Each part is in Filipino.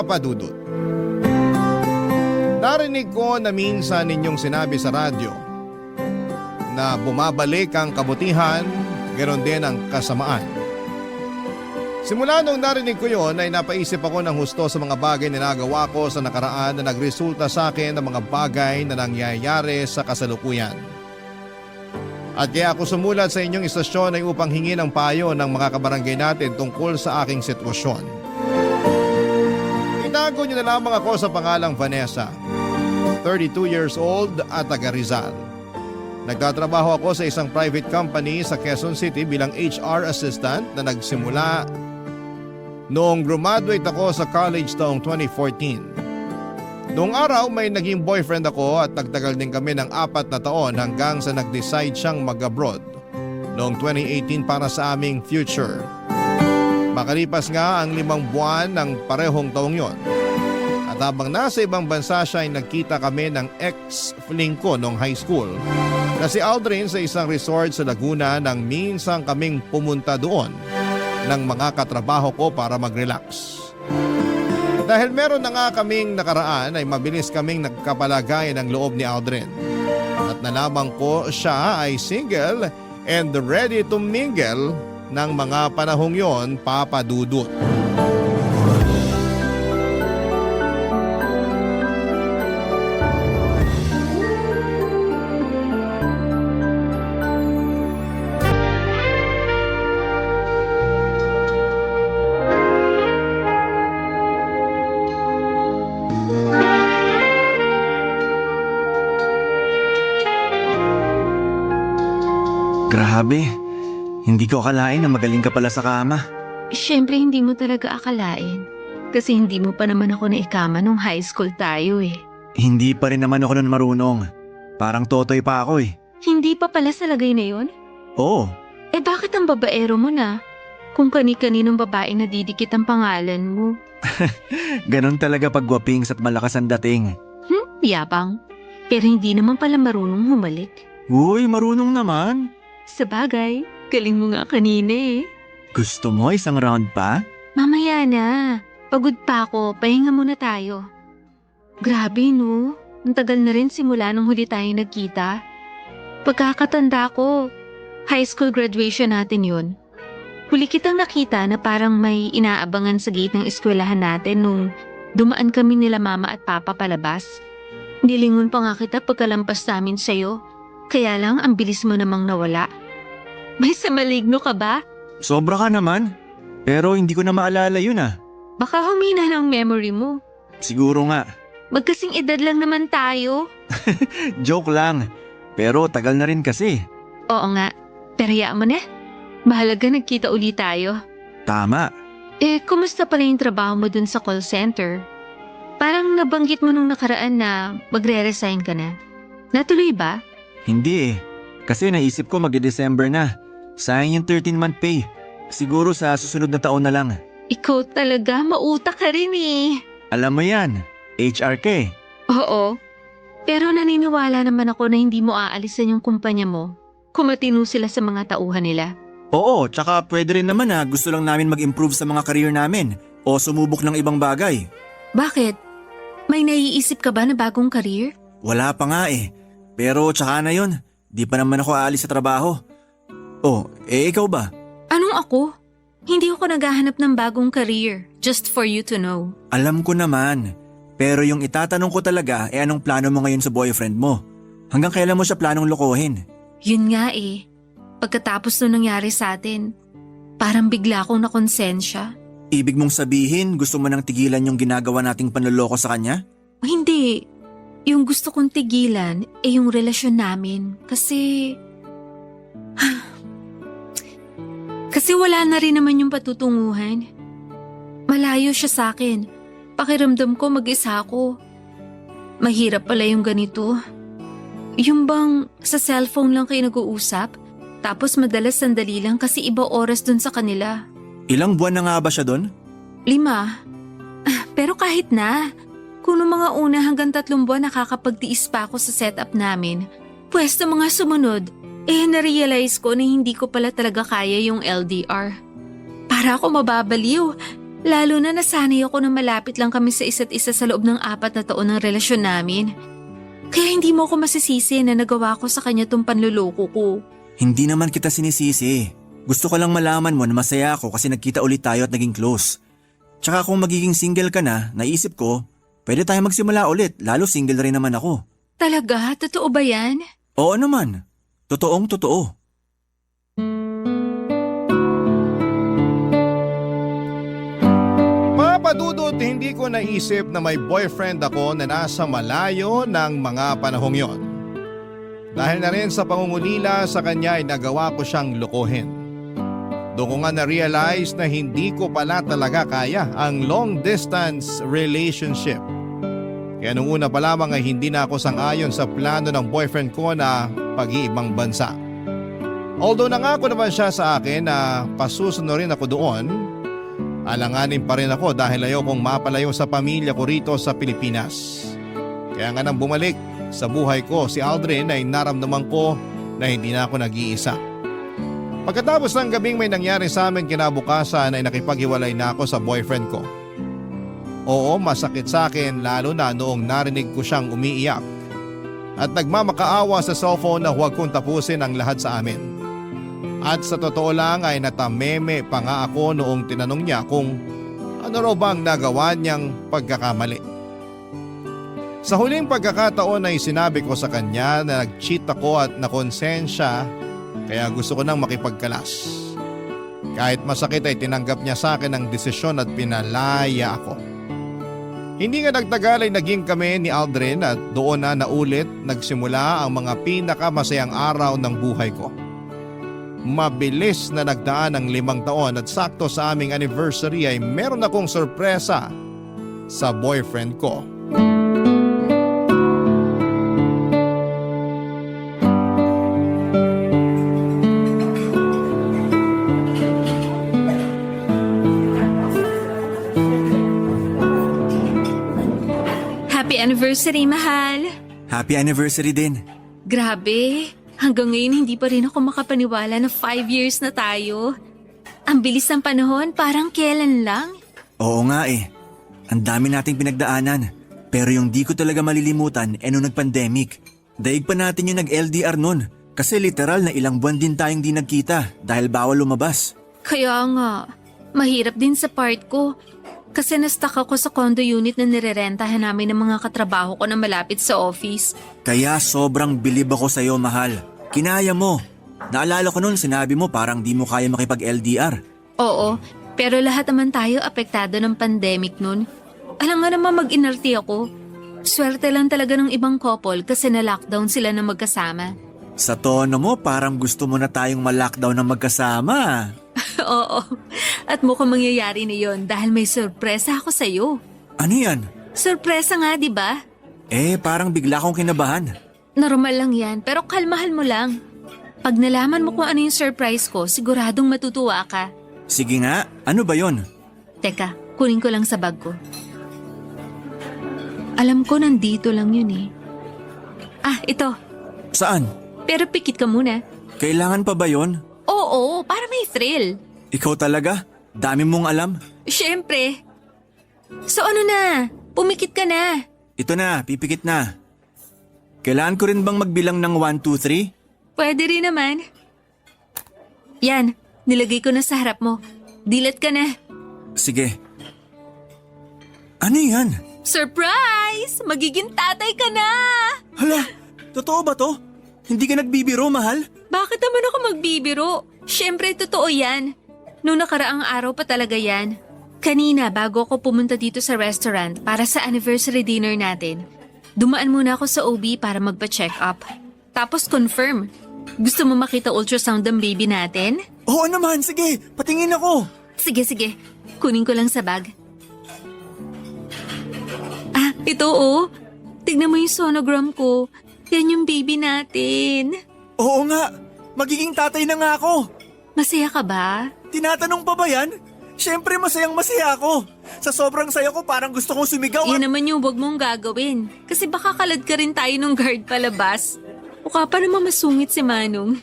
Papa Dudut. Narinig ko na minsan ninyong sinabi sa radyo na bumabalik ang kabutihan, ganoon din ang kasamaan. Simula nung narinig ko yon ay napaisip ako ng husto sa mga bagay na nagawa ko sa nakaraan na nagresulta sa akin ng mga bagay na nangyayari sa kasalukuyan. At kaya ako sumulat sa inyong istasyon ay upang hingi ng payo ng mga kabarangay natin tungkol sa aking sitwasyon. Itago niyo na lamang ako sa pangalang Vanessa, 32 years old at taga Rizal. Nagtatrabaho ako sa isang private company sa Quezon City bilang HR assistant na nagsimula noong graduate ako sa college taong 2014. Noong araw may naging boyfriend ako at nagtagal din kami ng 4 na taon hanggang sa nag-decide siyang mag-abroad noong 2018 para sa aming future. Makalipas nga ang 5 buwan ng parehong taong yon. At habang nasa ibang bansa siya ay nagkita kami ng ex-fling ko noong high school na si Aldrin sa isang resort sa Laguna nang minsan kaming pumunta doon ng mga katrabaho ko para mag-relax. Dahil meron na nga kaming nakaraan ay mabilis kaming nagkapalagayan ng loob ni Aldrin. At nalaman ko siya ay single and ready to mingle ng mga panahong yon, Papa Dudut. Grabe, hindi ko akalain na magaling ka pala sa kama. Siyempre hindi mo talaga akalain. Kasi hindi mo pa naman ako naikama nung high school tayo eh. Hindi pa rin naman ako nun marunong. Parang totoy pa ako eh. Hindi pa pala sa lagay na yun? Oo, Eh bakit ang babaero mo na? Kung kani-kaninong babae na didikit ang pangalan mo. ganun talaga pag gwapings at malakas ang dating. Yabang. Pero hindi naman pala marunong humalik. Uy, marunong naman. Sa bagay, galing mo nga kanina eh. Gusto mo isang round pa? Mamaya na. Pagod pa ako, pahinga muna tayo. Grabe no, ang tagal na rin simula nung huli tayo nagkita. Pagkakatanda ko, high school graduation natin yun. Huli kitang nakita na parang may inaabangan sa gate ng eskwelahan natin nung dumaan kami nila mama at papa palabas. Nilingon pa nga kita pagkalampas namin sa'yo. Kaya lang ang bilis mo namang nawala. May sa maligno ka ba? Sobra ka naman. Pero hindi ko na maalala yun ah. Baka humina ng memory mo. Siguro nga. Magkasing edad lang naman tayo. Joke lang. Pero tagal na rin kasi. Oo nga, pero hayaan mo na. Mahalaga nagkita uli tayo. Tama. Kumusta pala yung trabaho mo dun sa call center? Parang nabanggit mo nung nakaraan na magre-resign ka na. Natuloy ba? Hindi eh. Kasi naisip ko magde-December na. Sayang yung 13-month pay. Siguro sa susunod na taon na lang. Ikaw talaga, mautak ka rin eh. Alam mo yan, HR ka eh. Oo. Pero naniniwala naman ako na hindi mo aalisan yung kumpanya mo kung matino sila sa mga tauhan nila. Oo, tsaka pwede rin naman na gusto lang namin mag-improve sa mga career namin o sumubok ng ibang bagay. Bakit? May naiisip ka ba na bagong career? Wala pa nga eh. Pero tsaka na yun, di pa naman ako aalis sa trabaho. Oh, ikaw ba? Anong ako? Hindi ako naghahanap ng bagong career, just for you to know. Alam ko naman. Pero yung itatanong ko talaga anong plano mo ngayon sa boyfriend mo? Hanggang kailan mo siya planong lokohin? Yun nga eh. Pagkatapos nung nangyari sa atin, parang bigla akong nakonsensya. Ibig mong sabihin gusto mo nang tigilan yung ginagawa nating panloloko sa kanya? Hindi. Yung gusto kong tigilan yung relasyon namin kasi... kasi wala na rin naman yung patutunguhan. Malayo siya sa akin. Pakiramdam ko mag-isa ako. Mahirap pala yung ganito. Yung bang sa cellphone lang kayo nag-uusap, tapos madalas sandali lang kasi iba oras dun sa kanila. Ilang buwan na nga ba siya doon? 5. Pero kahit na, kung noong mga una hanggang 3 buwan nakakapagtiis pa ako sa setup namin, pwesto mga sumunod, narealize ko na hindi ko pala talaga kaya yung LDR. Para ako mababaliw. Lalo na nasanay ako na malapit lang kami sa isa't isa sa loob ng 4 na taon ng relasyon namin. Kaya hindi mo ako masisisi na nagawa ko sa kanya tong panluloko ko. Hindi naman kita sinisisi. Gusto ko lang malaman mo na masaya ako kasi nagkita ulit tayo at naging close. Tsaka kung magiging single ka na, naisip ko, pwede tayo magsimula ulit, lalo single rin naman ako. Talaga? Totoo ba yan? Oo naman. Totoong totoo. Papadudot, hindi ko naisip na may boyfriend ako na nasa malayo ng mga panahong yon. Dahil na rin sa pangungulila sa kanya ay nagawa ko siyang lokohin. Doon ko nga na-realize na hindi ko pala talaga kaya ang long distance relationship. Kaya nung una pa lamang ay hindi na ako sang-ayon sa plano ng boyfriend ko na pag-iibang bansa. Although nangako naman siya sa akin na pasusunod rin ako doon, alanganin pa rin ako dahil ayokong mapalayo sa pamilya ko rito sa Pilipinas. Kaya nga nang bumalik sa buhay ko si Aldrin ay naramdaman ko na hindi na ako nag-iisa. Pagkatapos ng gabing may nangyari sa amin kinabukasan ay nakipaghiwalay na ako sa boyfriend ko. Oo, masakit sa akin lalo na noong narinig ko siyang umiiyak at nagmamakaawa sa cellphone na huwag kong tapusin ang lahat sa amin. At sa totoo lang ay natameme pa nga ako noong tinanong niya kung ano raw bang nagawa niyang pagkakamali. Sa huling pagkakataon ay sinabi ko sa kanya na nag-cheat ako at nakonsensya kaya gusto ko nang makipagkalas. Kahit masakit ay tinanggap niya sa akin ang desisyon at pinalaya ako. Hindi nga nagtagal ay naging kami ni Aldrin at doon na naulit nagsimula ang mga pinakamasayang araw ng buhay ko. Mabilis na nagdaan ang 5 taon at sakto sa aming anniversary ay meron akong sorpresa sa boyfriend ko. Happy anniversary, mahal! Happy anniversary din. Grabe! Hanggang ngayon hindi pa rin ako makapaniwala na 5 years na tayo. Ang bilis ng panahon, parang kailan lang. Oo nga eh. Ang dami nating pinagdaanan. Pero yung di ko talaga malilimutan nung nag-pandemic. Daig pa natin yung nag-LDR nun. Kasi literal na ilang buwan din tayong di nagkita dahil bawal lumabas. Kaya nga, mahirap din sa part ko. Kasi na-stuck ako sa condo unit na nirerentahan namin ng mga katrabaho ko na malapit sa office. Kaya sobrang bilib ako sa'yo, mahal. Kinaya mo. Naalala ko nun sinabi mo parang di mo kaya makipag-LDR. Oo, pero lahat naman tayo apektado ng pandemic nun. Alam nga naman mag-inarte ako. Swerte lang talaga ng ibang couple kasi na-lockdown sila na magkasama. Sa tono mo parang gusto mo na tayong ma-lockdown na magkasama. Oo, at mukhang mangyayari na yon dahil may sorpresa ako sa'yo. Ano yan? Sorpresa nga, di ba? Parang bigla akong kinabahan. Normal lang yan, pero kalmahan mo lang. Pag nalaman mo kung ano yung surprise ko, siguradong matutuwa ka. Sige nga, ano ba yon? Teka, kunin ko lang sa bag ko. Alam ko nandito lang yun eh. Ah, ito. Saan? Pero pikit ka muna. Kailangan pa ba yon? Oo, para may thrill. Ikaw talaga? Dami mong alam? Siyempre. So ano na? Pumikit ka na. Ito na, pipikit na. Kailangan ko rin bang magbilang ng 1, 2, 3? Pwede rin naman. Yan, nilagay ko na sa harap mo. Dilat ka na. Sige. Ano yan? Surprise! Magiging tatay ka na! Hala, totoo ba to? Hindi ka nagbibiro, mahal? Bakit naman ako magbibiro? Siyempre, totoo yan. Nung nakaraang araw pa talaga yan. Kanina, bago ako pumunta dito sa restaurant para sa anniversary dinner natin, dumaan muna ako sa OB para magpa-check up. Tapos confirm. Gusto mo makita ultrasound ng baby natin? Oo naman, sige, patingin ako. Sige. Kunin ko lang sa bag. Ah, ito oh. Tignan mo yung sonogram ko. Yan yung baby natin. Oo nga, magiging tatay na nga ako. Masaya ka ba? Tinatanong pa ba yan? Siyempre masayang masaya ako. Sa sobrang saya ko parang gusto kong sumigaw. Yan naman yung wag mong gagawin. Kasi baka kalad ka rin tayo ng guard palabas. Mukha pa naman masungit si Manong.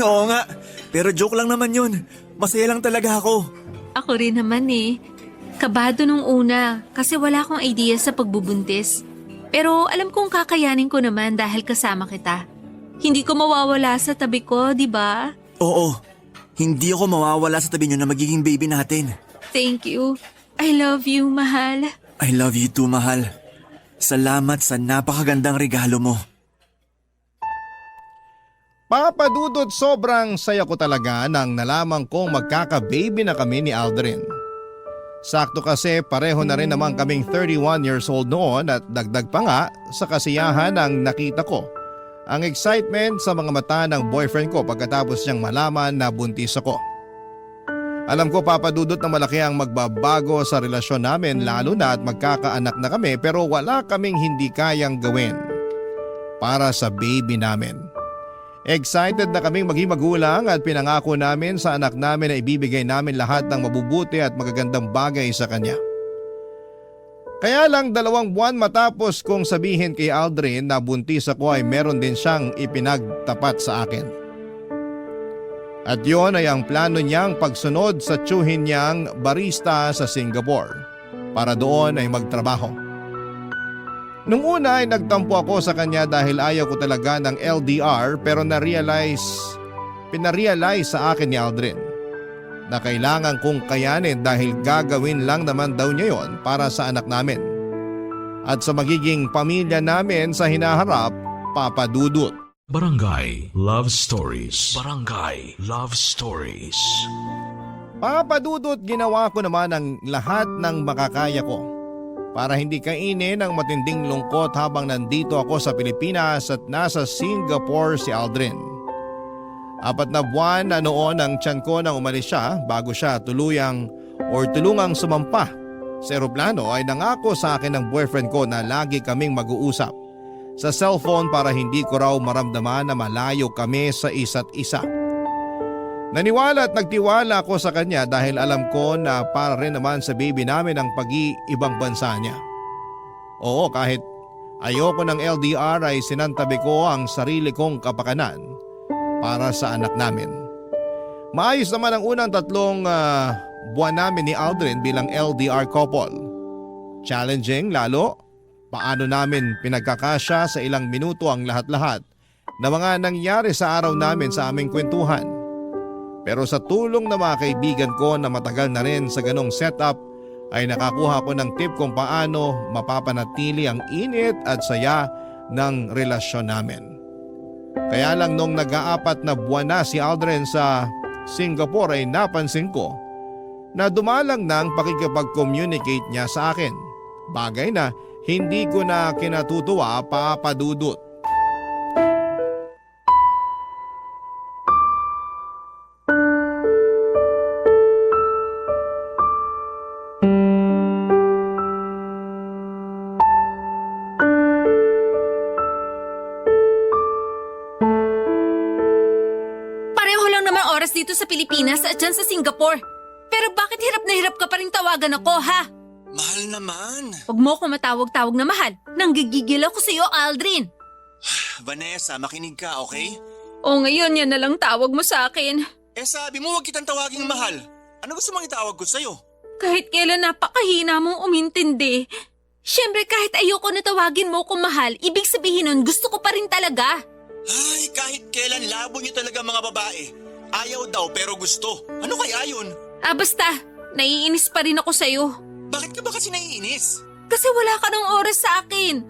Oo nga, pero joke lang naman yun. Masaya lang talaga ako. Ako rin naman eh. Kabado nung una kasi wala akong idea sa pagbubuntis. Pero alam kong kakayanin ko naman dahil kasama kita. Hindi ko mawawala sa tabi ko, di ba? Oo, hindi ako mawawala sa tabi niyo na magiging baby natin. Thank you. I love you, mahal. I love you too, mahal. Salamat sa napakagandang regalo mo. Papa Dudut, sobrang saya ko talaga nang nalaman kong magkaka-baby na kami ni Aldrin. Sakto kasi pareho na rin naman kaming 31 years old noon at dagdag pa nga sa kasiyahan ang nakita ko. Ang excitement sa mga mata ng boyfriend ko pagkatapos niyang malaman na buntis ako. Alam ko, Papa Dudut, na malaki ang magbabago sa relasyon namin lalo na at magkakaanak na kami, pero wala kaming hindi kayang gawin para sa baby namin. Excited na kaming maging magulang at pinangako namin sa anak namin na ibibigay namin lahat ng mabubuti at magagandang bagay sa kanya. Kaya lang 2 buwan matapos kong sabihin kay Aldrin na buntis ako ay meron din siyang ipinagtapat sa akin. At yon ay ang plano niyang pagsunod sa tiyuhin niyang barista sa Singapore para doon ay magtrabaho. Nung una ay nagtampo ako sa kanya dahil ayaw ko talaga ng LDR, pero pinarealize sa akin ni Aldrin na kailangan kong kayanin dahil gagawin lang naman daw niya yon para sa anak namin at sa magiging pamilya namin sa hinaharap, Papa Dudut. Barangay Love Stories. Barangay Love Stories. Papa Dudut, ginawa ko naman ang lahat ng makakaya ko para hindi kainin ang matinding lungkot habang nandito ako sa Pilipinas at nasa Singapore si Aldrin. 4 na buwan na noon ang tiyan ko nang umalis siya bago siya tulungang sumampa sa eroplano ay nangako sa akin ng boyfriend ko na lagi kaming mag-uusap sa cellphone para hindi ko raw maramdaman na malayo kami sa isa't isa. Naniwala at nagtiwala ako sa kanya dahil alam ko na para rin naman sa baby namin ang pag-iibang bansa niya. Oo, kahit ayoko ng LDR ay sinantabi ko ang sarili kong kapakanan para sa anak namin. Maayos naman ang unang 3 buwan namin ni Aldrin bilang LDR couple. Challenging lalo, paano namin pinagkakasya sa ilang minuto ang lahat-lahat na mga nangyari sa araw namin sa aming kwentuhan. Pero sa tulong ng mga kaibigan ko na matagal na rin sa ganong setup ay nakakuha ko ng tip kung paano mapapanatili ang init at saya ng relasyon namin. Kaya lang nung nag-4 na buwan na si Aldrin sa Singapore ay napansin ko na dumalang ng pakikipag-communicate niya sa akin. Bagay na hindi ko na kinatutuwa, Papa Dudut. Dito sa Pilipinas at dyan sa Singapore. Pero bakit hirap na hirap ka pa rin tawagan ako, ha? Mahal naman. Huwag mo ko matawag-tawag na mahal. Nanggigigil ako sa iyo, Aldrin. Vanessa, makinig ka, okay? O ngayon yan na lang tawag mo sa akin. Sabi mo huwag kitang tawaging mahal. Ano gusto mong itawag ko sa'yo? Kahit kailan napakahina mong umintindi. Siyempre kahit ayoko na tawagin mo kung mahal, ibig sabihin nun gusto ko pa rin talaga. Ay, kahit kailan labo niyo talaga mga babae. Ayaw daw pero gusto. Ano kaya yun? Basta, naiinis pa rin ako sa'yo. Bakit ka ba kasi naiinis? Kasi wala ka ng oras sa akin.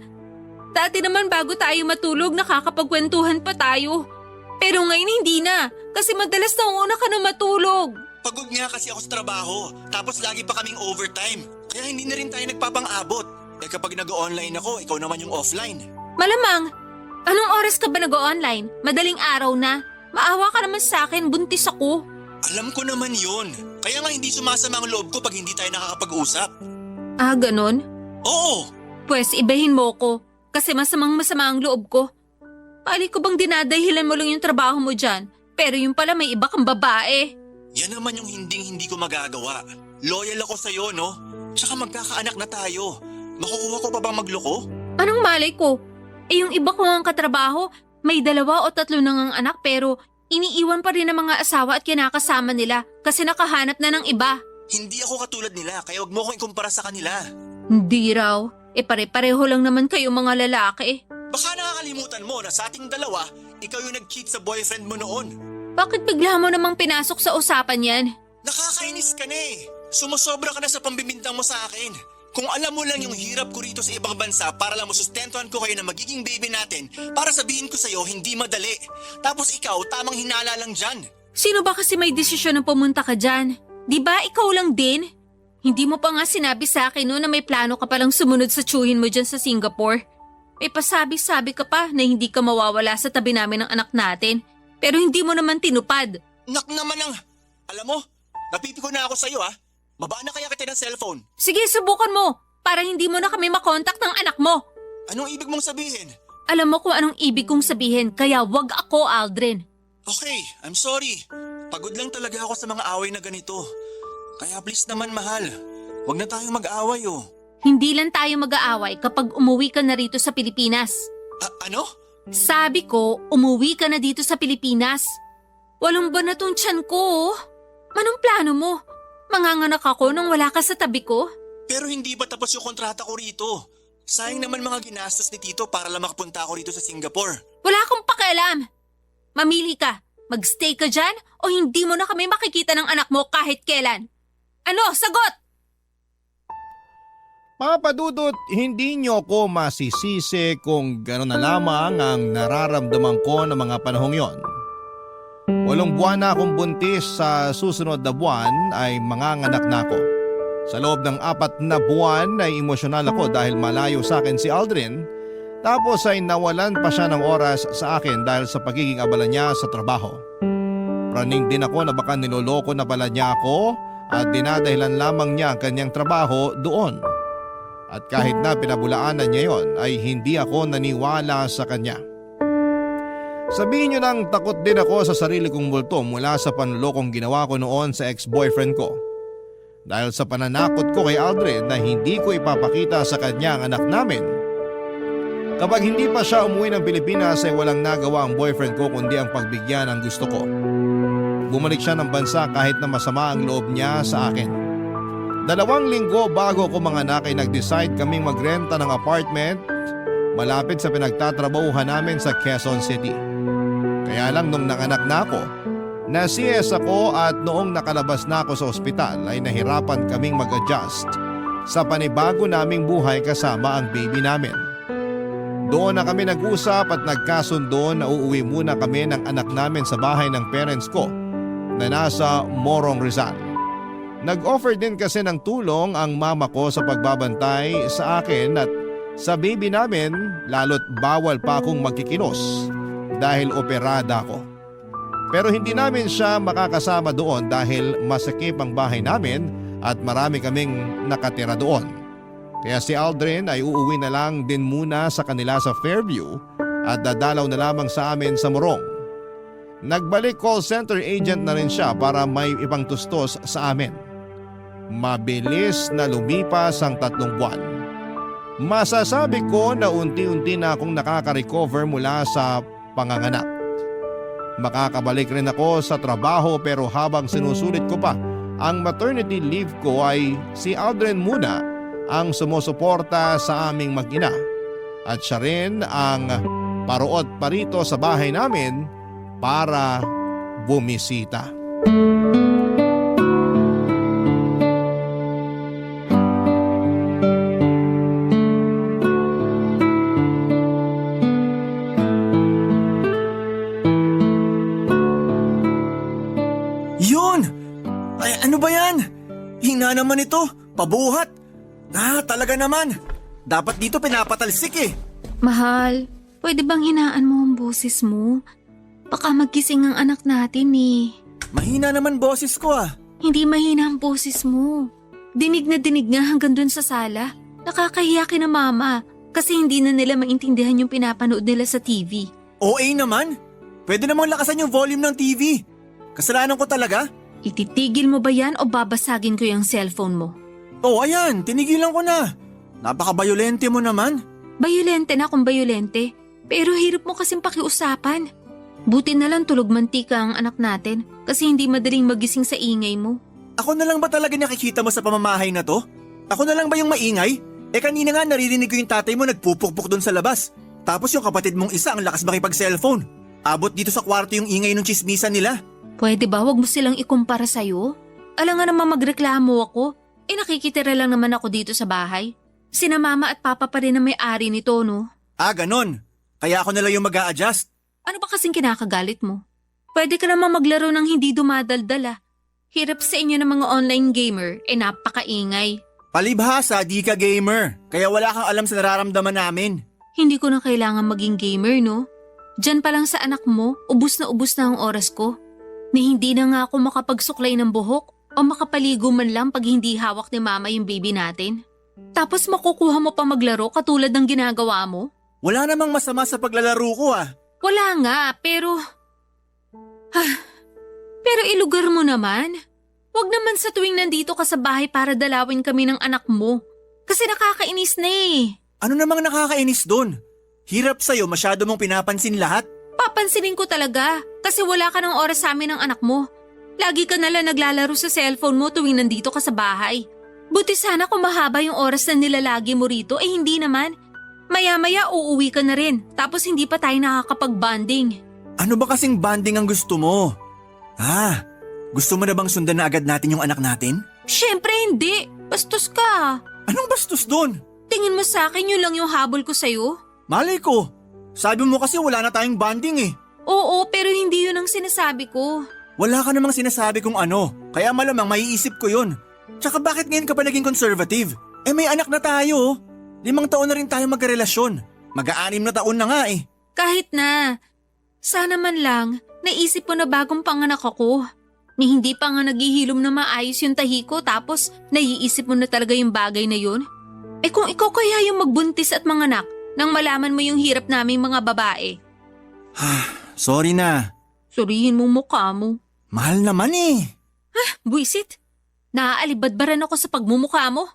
Dati naman bago tayo matulog, nakakapagkwentuhan pa tayo. Pero ngayon hindi na, kasi madalas nauna ka na matulog. Pagod nga kasi ako sa trabaho, tapos lagi pa kaming overtime. Kaya hindi na rin tayo nagpapang-abot. Kapag nag-online ako, ikaw naman yung offline. Malamang, anong oras ka ba nag-online? Madaling araw na. Maawa ka naman sa akin, buntis ako. Alam ko naman yun. Kaya nga hindi sumasama ang loob ko pag hindi tayo nakakapag-usap. Ganon? Oo. Pwes ibahin mo ko, kasi masama ang loob ko. Pali ko bang dinadahilan mo lang yung trabaho mo dyan, pero yung pala may iba kang babae. Yan naman yung hindi ko magagawa. Loyal ako sa'yo, no? Tsaka magkakaanak na tayo. Makukuha ko pa bang magloko? Anong malay ko? Yung iba ko ang katrabaho, may 2 o 3 na ngang anak pero iniiwan pa rin ng mga asawa at kinakasama nila kasi nakahanap na ng iba. Hindi ako katulad nila kaya wag mo akong ikumpara sa kanila. Hindi raw. Pare-pareho lang naman kayo mga lalaki. Baka nakakalimutan mo na sa ating dalawa, ikaw yung nag-cheat sa boyfriend mo noon. Bakit bigla mo namang pinasok sa usapan yan? Nakakainis ka na eh. Sumusobra ka na sa pambibintang mo sa akin. Kung alam mo lang yung hirap ko rito sa ibang bansa para lang masustentuhan ko kayo na magiging baby natin, para sabihin ko sa'yo hindi madali. Tapos ikaw, tamang hinala lang dyan. Sino ba kasi may desisyon na pumunta ka dyan? Di ba ikaw lang din? Hindi mo pa nga sinabi sa akin no na may plano ka palang sumunod sa tsuhin mo dyan sa Singapore. May pasabi-sabi ka pa na hindi ka mawawala sa tabi namin ng anak natin. Pero hindi mo naman tinupad. Nak naman ang... Alam mo, napipiko na ako sa'yo ah. Baba na kaya kita ng cellphone. Sige, subukan mo para hindi mo na kami makontak ng anak mo. Anong ibig mong sabihin? Alam mo kung anong ibig kong sabihin, kaya wag ako, Aldrin. Okay, I'm sorry. Pagod lang talaga ako sa mga away na ganito. Kaya please naman mahal, wag na tayong mag-away oh. Hindi lang tayo mag-aaway kapag umuwi ka na rito sa Pilipinas. Ano? Sabi ko, umuwi ka na dito sa Pilipinas. Walong buwan na tong tiyan ko. Anong plano mo? Manganganak ako nang wala ka sa tabi ko? Pero hindi ba tapos yung kontrata ko rito? Sayang naman mga ginastos ni Tito para lang makapunta ako rito sa Singapore. Wala akong pakialam. Mamili ka. Magstay ka dyan o hindi mo na kami makikita ng anak mo kahit kailan. Ano? Sagot! Papa Dudut, hindi niyo ko masisisi kung gano'n na lamang ang nararamdaman ko ng mga panahong yon. 8 buwan na akong buntis, sa susunod na buwan ay manganganak na ako. Sa loob ng 4 na buwan ay emosyonal ako dahil malayo sa akin si Aldrin, tapos ay nawalan pa siya ng oras sa akin dahil sa pagiging abala niya sa trabaho. Praning din ako na baka niloloko na pala niya ako at dinadahilan lamang niya ang kanyang trabaho doon. At kahit na pinabulaanan niya yon ay hindi ako naniwala sa kanya. Sabihin niyo nang takot din ako sa sarili kong multo mula sa panlolokong ginawa ko noon sa ex-boyfriend ko. Dahil sa pananakot ko kay Aldrin na hindi ko ipapakita sa kanya ang anak namin. Kapag hindi pa siya umuwi ng Pilipinas ay walang nagawa ang boyfriend ko kundi ang pagbigyan ng gusto ko. Bumalik siya ng bansa kahit na masama ang loob niya sa akin. 2 linggo bago ko manganak ay nag-decide kaming magrenta ng apartment malapit sa pinagtatrabahuhan namin sa Quezon City. Kaya lang nung nanganak na ako, na-CS ako at noong nakalabas na ako sa ospital ay nahirapan kaming mag-adjust sa panibago naming buhay kasama ang baby namin. Doon na kami nag-usap at nagkasundo na uuwi muna kami ng anak namin sa bahay ng parents ko na nasa Morong Rizal. Nag-offer din kasi ng tulong ang mama ko sa pagbabantay sa akin at sa baby namin, lalo't bawal pa akong magkikilos dahil operada ako. Pero hindi namin siya makakasama doon dahil masikip ang bahay namin at marami kaming nakatira doon. Kaya si Aldrin ay uuwi na lang din muna sa kanila sa Fairview at dadalaw na lamang sa amin sa Morong. Nagbalik call center agent na rin siya para may ibang tustos sa amin. Mabilis na lumipas ang 3 buwan. Masasabi ko na unti-unti na akong nakaka-recover mula sa panganganak. Makakabalik rin ako sa trabaho pero habang sinusulit ko pa ang maternity leave ko ay si Aldrin muna ang sumusuporta sa aming mag-ina. At siya rin ang paruot pa rito sa bahay namin para bumisita. Yun! Ay, ano ba yan? Hina naman ito. Pabuhat. Talaga naman. Dapat dito pinapatalsik eh. Mahal, pwede bang hinaan mo ang boses mo? Baka magkising ang anak natin eh. Mahina naman boses ko ah. Hindi mahina ang boses mo. Dinig na dinig nga hanggang dun sa sala. Nakakahiya kina mama kasi hindi na nila maintindihan yung pinapanood nila sa TV. OA naman. Pwede namang lakasan yung volume ng TV. Kasalanan ko talaga. Ititigil mo ba yan o babasagin ko yung cellphone mo? Oh, ayan. Tinigilan ko na. Napaka-bayolente mo naman. Bayolente na kung bayolente. Pero hirap mo kasing pakiusapan. Buti na lang tulog mantika ang anak natin kasi hindi madaling magising sa ingay mo. Ako na lang ba talaga nakikita mo sa pamamahay na to? Ako na lang ba yung maingay? Kanina nga naririnig ko yung tatay mo nagpupukpuk doon sa labas. Tapos yung kapatid mong isa ang lakas makipag-cellphone. Abot dito sa kwarto yung ingay ng chismisan nila. Pwede ba wag mo silang ikumpara sa'yo? Alam nga naman magreklamo ako. Nakikitira lang naman ako dito sa bahay. Sina mama at papa pa rin ang may-ari nito, no? Ganon. Kaya ako na lang yung mag-a-adjust. Ano ba kasing kinakagalit mo? Pwede ka naman maglaro ng hindi dumadaldala. Hirap sa inyo ng mga online gamer, napakaingay. Palibhasa, di ka gamer. Kaya wala kang alam sa nararamdaman namin. Hindi ko na kailangan maging gamer, no? Diyan pa lang sa anak mo, ubus na ang oras ko. Na hindi na nga ako makapagsuklay ng buhok o makapaligo man lang pag hindi hawak ni mama yung baby natin. Tapos makukuha mo pa maglaro katulad ng ginagawa mo? Wala namang masama sa paglalaro ko Wala nga, pero... Pero ilugar mo naman. Huwag naman sa tuwing nandito ka sa bahay para dalawin kami ng anak mo. Kasi nakakainis na Ano namang nakakainis doon? Hirap sa'yo, masyado mong pinapansin lahat. Papansinin ko talaga kasi wala ka ng oras sa amin ng anak mo. Lagi ka nalang naglalaro sa cellphone mo tuwing nandito ka sa bahay. Buti sana kung mahaba yung oras na nilalagi mo rito, hindi naman. Maya-maya uuwi ka na rin tapos hindi pa tayo nakakapag-bonding. Ano ba kasing bonding ang gusto mo? Gusto mo na bang sundan na agad natin yung anak natin? Siyempre hindi. Bastos ka. Anong bastos doon? Tingin mo sa akin yun lang yung habol ko sa'yo? Malay ko. Sabi mo kasi wala na tayong bonding Oo, pero hindi yun ang sinasabi ko. Wala ka namang sinasabi kung ano. Kaya malamang maiisip ko yun. Tsaka bakit ngayon ka pa naging conservative? May anak na tayo. 5 taon na rin tayo magkarelasyon. Mag-6 na taon na nga Kahit na. Sana man lang, naisip mo na bagong panganak ako. Ni hindi pa nga naghihilom na maayos yung tahi ko tapos naiisip mo na talaga yung bagay na yun? Kung ikaw kaya yung magbuntis at manganak nang malaman mo yung hirap naming mga babae. Sorry na. Surihin mo mukha mo. Mahal naman Buisit. Naaalibadbaran ako sa pagmumukha mo.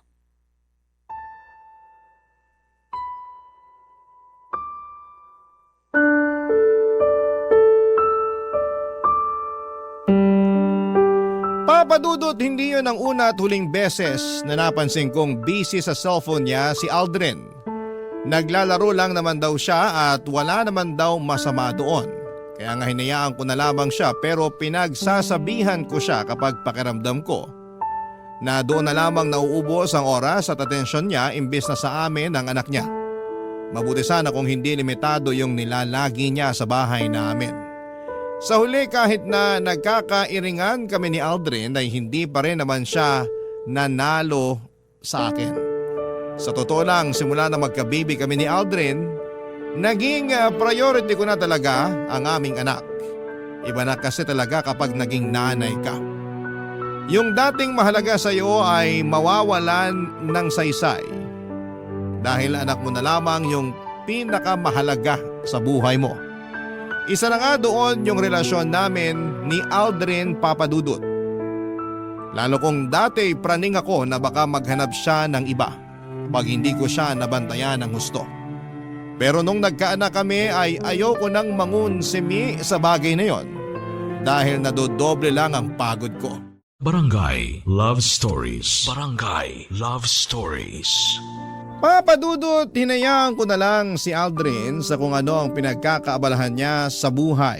Papa Dudut, hindi yun ang una at huling beses na napansin kong busy sa cellphone niya si Aldrin. Naglalaro lang naman daw siya at wala naman daw masama doon. Kaya nga hinayaan ko na lamang siya pero pinagsasabihan ko siya kapag pakiramdam ko na doon na lamang nauubos ang oras at atensyon niya imbes na sa amin ang anak niya. Mabuti sana kung hindi limitado yung nilalagi niya sa bahay namin. Sa huli kahit na nagkakairingan kami ni Aldrin ay hindi pa rin naman siya nanalo sa akin. Sa totoo lang, simula na magka-baby kami ni Aldrin, naging priority ko na talaga ang aming anak. Iba na kasi talaga kapag naging nanay ka. Yung dating mahalaga sa iyo ay mawawalan ng saysay. Dahil anak mo na lamang yung pinakamahalaga sa buhay mo. Isa na nga doon yung relasyon namin ni Aldrin Papadudut. Lalo kong dati praning ako na baka maghanap siya ng iba pag hindi ko siya nabantayan ng husto. Pero nung nagkaanak kami ay ayoko nang mangunsimi sa bagay na yon dahil nadodoble lang ang pagod ko. Barangay Love Stories. Barangay Love Stories. Papadudot, hinayaan ko na lang si Aldrin sa kung ano ang pinagkakaabalahan niya sa buhay.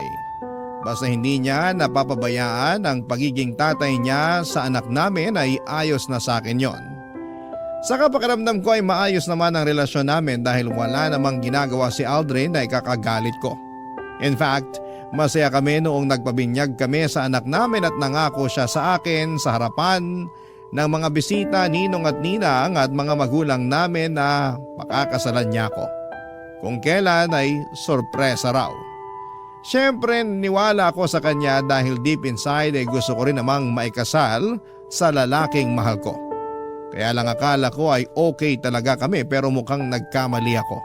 Basta hindi niya napapabayaan ang pagiging tatay niya sa anak namin ay ayos na sa akin yon. Sa pakiramdam ko ay maayos naman ang relasyon namin dahil wala namang ginagawa si Aldrin na ikakagalit ko. In fact, masaya kami noong nagpabinyag kami sa anak namin at nangako siya sa akin sa harapan ng mga bisita, ninong at ninang at mga magulang namin na makakasalan niya ako. Kung kailan ay sorpresa raw. Siyempre niwala ako sa kanya dahil deep inside ay gusto ko rin namang maikasal sa lalaking mahal ko. Kaya lang akala ko ay okay talaga kami pero mukhang nagkamali ako.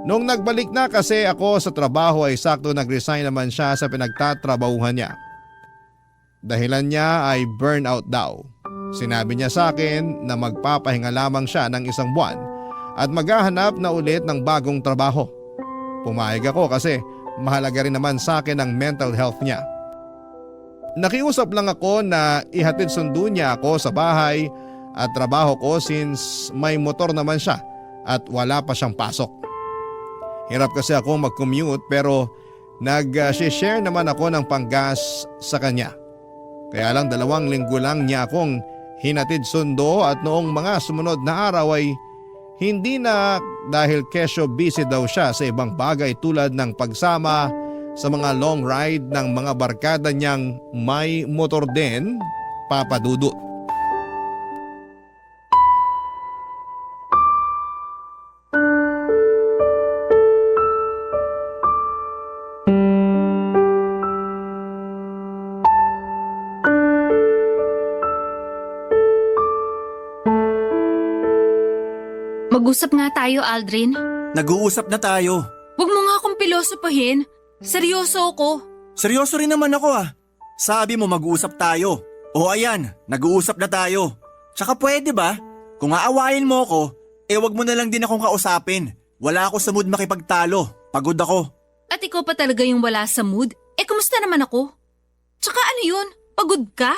Nung nagbalik na kasi ako sa trabaho ay sakto nag-resign naman siya sa pinagtatrabahuhan niya. Dahilan niya ay burnout daw. Sinabi niya sa akin na magpapahinga lamang siya ng 1 buwan at maghahanap na ulit ng bagong trabaho. Pumayag ako kasi mahalaga rin naman sa akin ang mental health niya. Nakiusap lang ako na ihatid sundo niya ako sa bahay at trabaho ko since may motor naman siya at wala pa siyang pasok. Hirap kasi ako mag-commute pero nag-share naman ako ng panggas sa kanya. Kaya lang 2 linggo lang niya akong hinatid sundo at noong mga sumunod na araw ay hindi na dahil kesyo busy daw siya sa ibang bagay tulad ng pagsama sa mga long ride ng mga barkada niyang may motor din, Papa Dudut. Mag-usap nga tayo, Aldrin. Nag-uusap na tayo. Huwag mo nga akong pilosopahin. Seryoso ako. Seryoso rin naman ako ah. Sabi mo mag-uusap tayo. O ayan, nag-uusap na tayo. Tsaka pwede ba? Kung aawayin mo ako, wag mo na lang din akong kausapin. Wala ako sa mood makipagtalo. Pagod ako. At ikaw pa talaga yung wala sa mood? Kumusta naman ako? Tsaka ano yun? Pagod ka?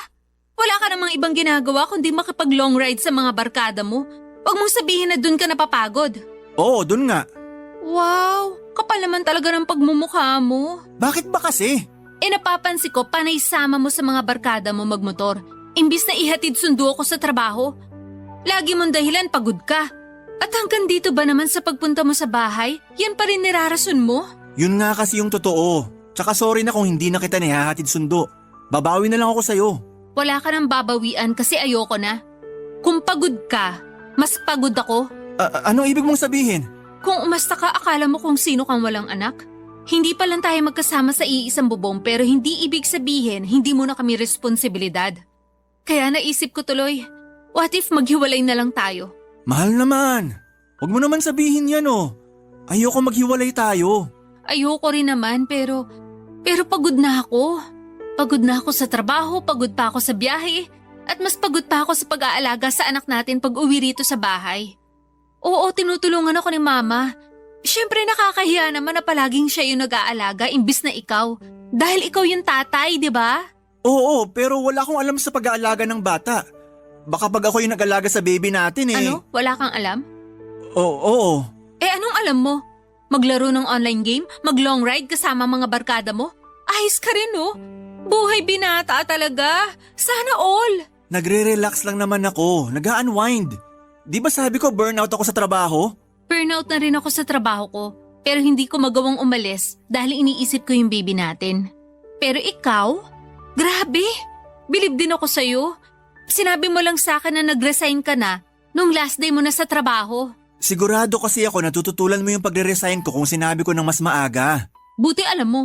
Wala ka namang ibang ginagawa kundi makipag-long ride sa mga barkada mo. Huwag mong sabihin na dun ka napapagod. Oo, dun nga. Wow, kapal naman talaga ng pagmumukha mo. Bakit ba kasi? Napapansin ko panay sama mo sa mga barkada mo magmotor. Imbis na ihatid sundo ako sa trabaho. Lagi mong dahilan pagod ka. At hanggang dito ba naman sa pagpunta mo sa bahay, yan pa rin nirarason mo? Yun nga kasi yung totoo. Tsaka sorry na kung hindi na kita nihahatid sundo. Babawi na lang ako sa'yo. Wala ka nang babawian kasi ayoko na. Kung pagod ka, mas pagod ako. Anong ibig mong sabihin? Kung umasta ka, akala mo kung sino kang walang anak? Hindi pa lang tayo magkasama sa iisang bubong pero hindi ibig sabihin hindi mo na kami responsibilidad. Kaya naisip ko tuloy, what if maghiwalay na lang tayo? Mahal naman. Huwag mo naman sabihin yan oh. Ayoko maghiwalay tayo. Ayoko rin naman pero pagod na ako. Pagod na ako sa trabaho, pagod pa ako sa biyahe, at mas pagod pa ako sa pag-aalaga sa anak natin pag uwi rito sa bahay. Oo, tinutulungan ako ni Mama. Siyempre nakakahiya naman na palaging siya yung nag-aalaga imbis na ikaw. Dahil ikaw yung tatay, di ba? Oo, pero wala akong alam sa pag-aalaga ng bata. Baka pag ako yung nag-alaga sa baby natin eh. Ano? Wala kang alam? Oo. Anong alam mo? Maglaro ng online game? Mag-long ride kasama mga barkada mo? Ayos ka rin, no? Buhay binata talaga. Sana all. Nagre-relax lang naman ako. Nag-unwind. Di ba sabi ko burnout ako sa trabaho? Burnout na rin ako sa trabaho ko. Pero hindi ko magawang umalis dahil iniisip ko yung baby natin. Pero ikaw? Grabe! Bilib din ako sa'yo. Sinabi mo lang sa akin na nag-resign ka na nung last day mo na sa trabaho. Sigurado kasi ako natututulan mo yung pagre-resign ko kung sinabi ko ng mas maaga. Buti alam mo.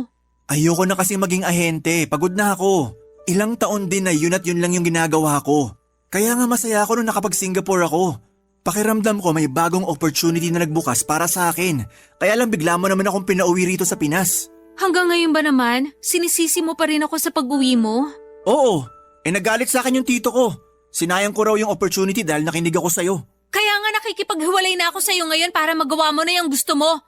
Ayoko na kasing maging ahente. Pagod na ako. Ilang taon din na yun at yun lang yung ginagawa ko. Kaya nga masaya ako nung nakapag-Singapore ako. Pakiramdam ko may bagong opportunity na nagbukas para sa akin. Kaya lang bigla mo naman akong pinauwi rito sa Pinas. Hanggang ngayon ba naman, sinisisi mo pa rin ako sa pag-uwi mo? Oo. Nagalit sa akin yung tito ko. Sinayang ko raw yung opportunity dahil nakinig ako sa'yo. Kaya nga nakikipaghiwalay na ako sa'yo ngayon para magawa mo na yung gusto mo.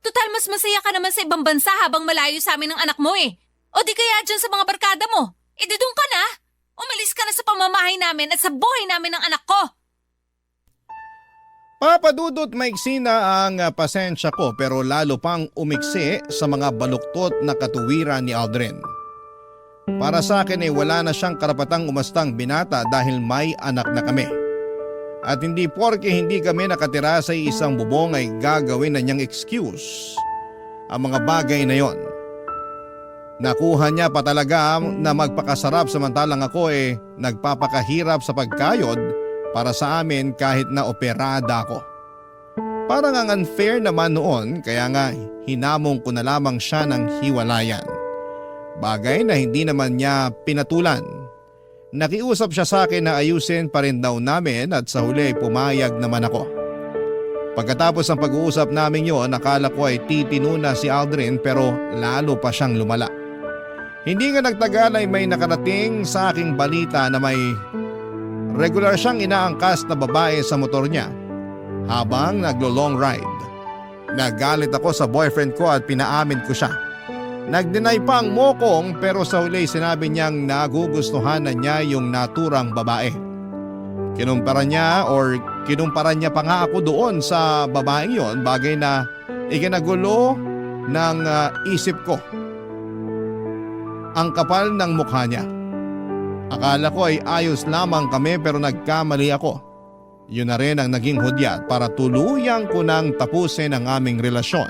Total mas masaya ka naman sa ibang bansa habang malayo sa amin ng anak mo eh. O di kaya dyan sa mga barkada mo. Doon ka na. Umalis ka na sa pamamahay namin at sa buhay namin ng anak ko. Papa Dudut, maiksi na ang pasensya ko pero lalo pang umiksi sa mga baluktot na katuwiran ni Aldrin. Para sa akin wala na siyang karapatang umastang binata dahil may anak na kami. At hindi porke hindi kami nakatira sa isang bubong ay gagawin na niyang excuse ang mga bagay na yon. Nakuha niya pa talaga na magpakasarap samantalang ako nagpapakahirap sa pagkayod para sa amin kahit na operada ako. Parang ang unfair naman noon kaya nga hinamong ko na lamang siya ng hiwalayan. Bagay na hindi naman niya pinatulan. Nakiusap siya sa akin na ayusin pa rin daw namin at sa huli pumayag naman ako. Pagkatapos ng pag-uusap namin yon, nakala ko ay titino na si Aldrin pero lalo pa siyang lumala. Hindi nga nagtagal ay may nakarating sa aking balita na may regular siyang inaangkas na babae sa motor niya habang naglo-long ride. Nagalit ako sa boyfriend ko at pinaamin ko siya. Nag-deny pa ang mokong pero sa huli sinabi niyang nagugustuhan na niya yung naturang babae. Kinumpara niya pa nga ako doon sa babaeng yon, bagay na ikinagulo ng isip ko. Ang kapal ng mukha niya. Akala ko ay ayos lamang kami pero nagkamali ako. Yun na rin ang naging hudyat para tuluyang ko nang tapusin ang aming relasyon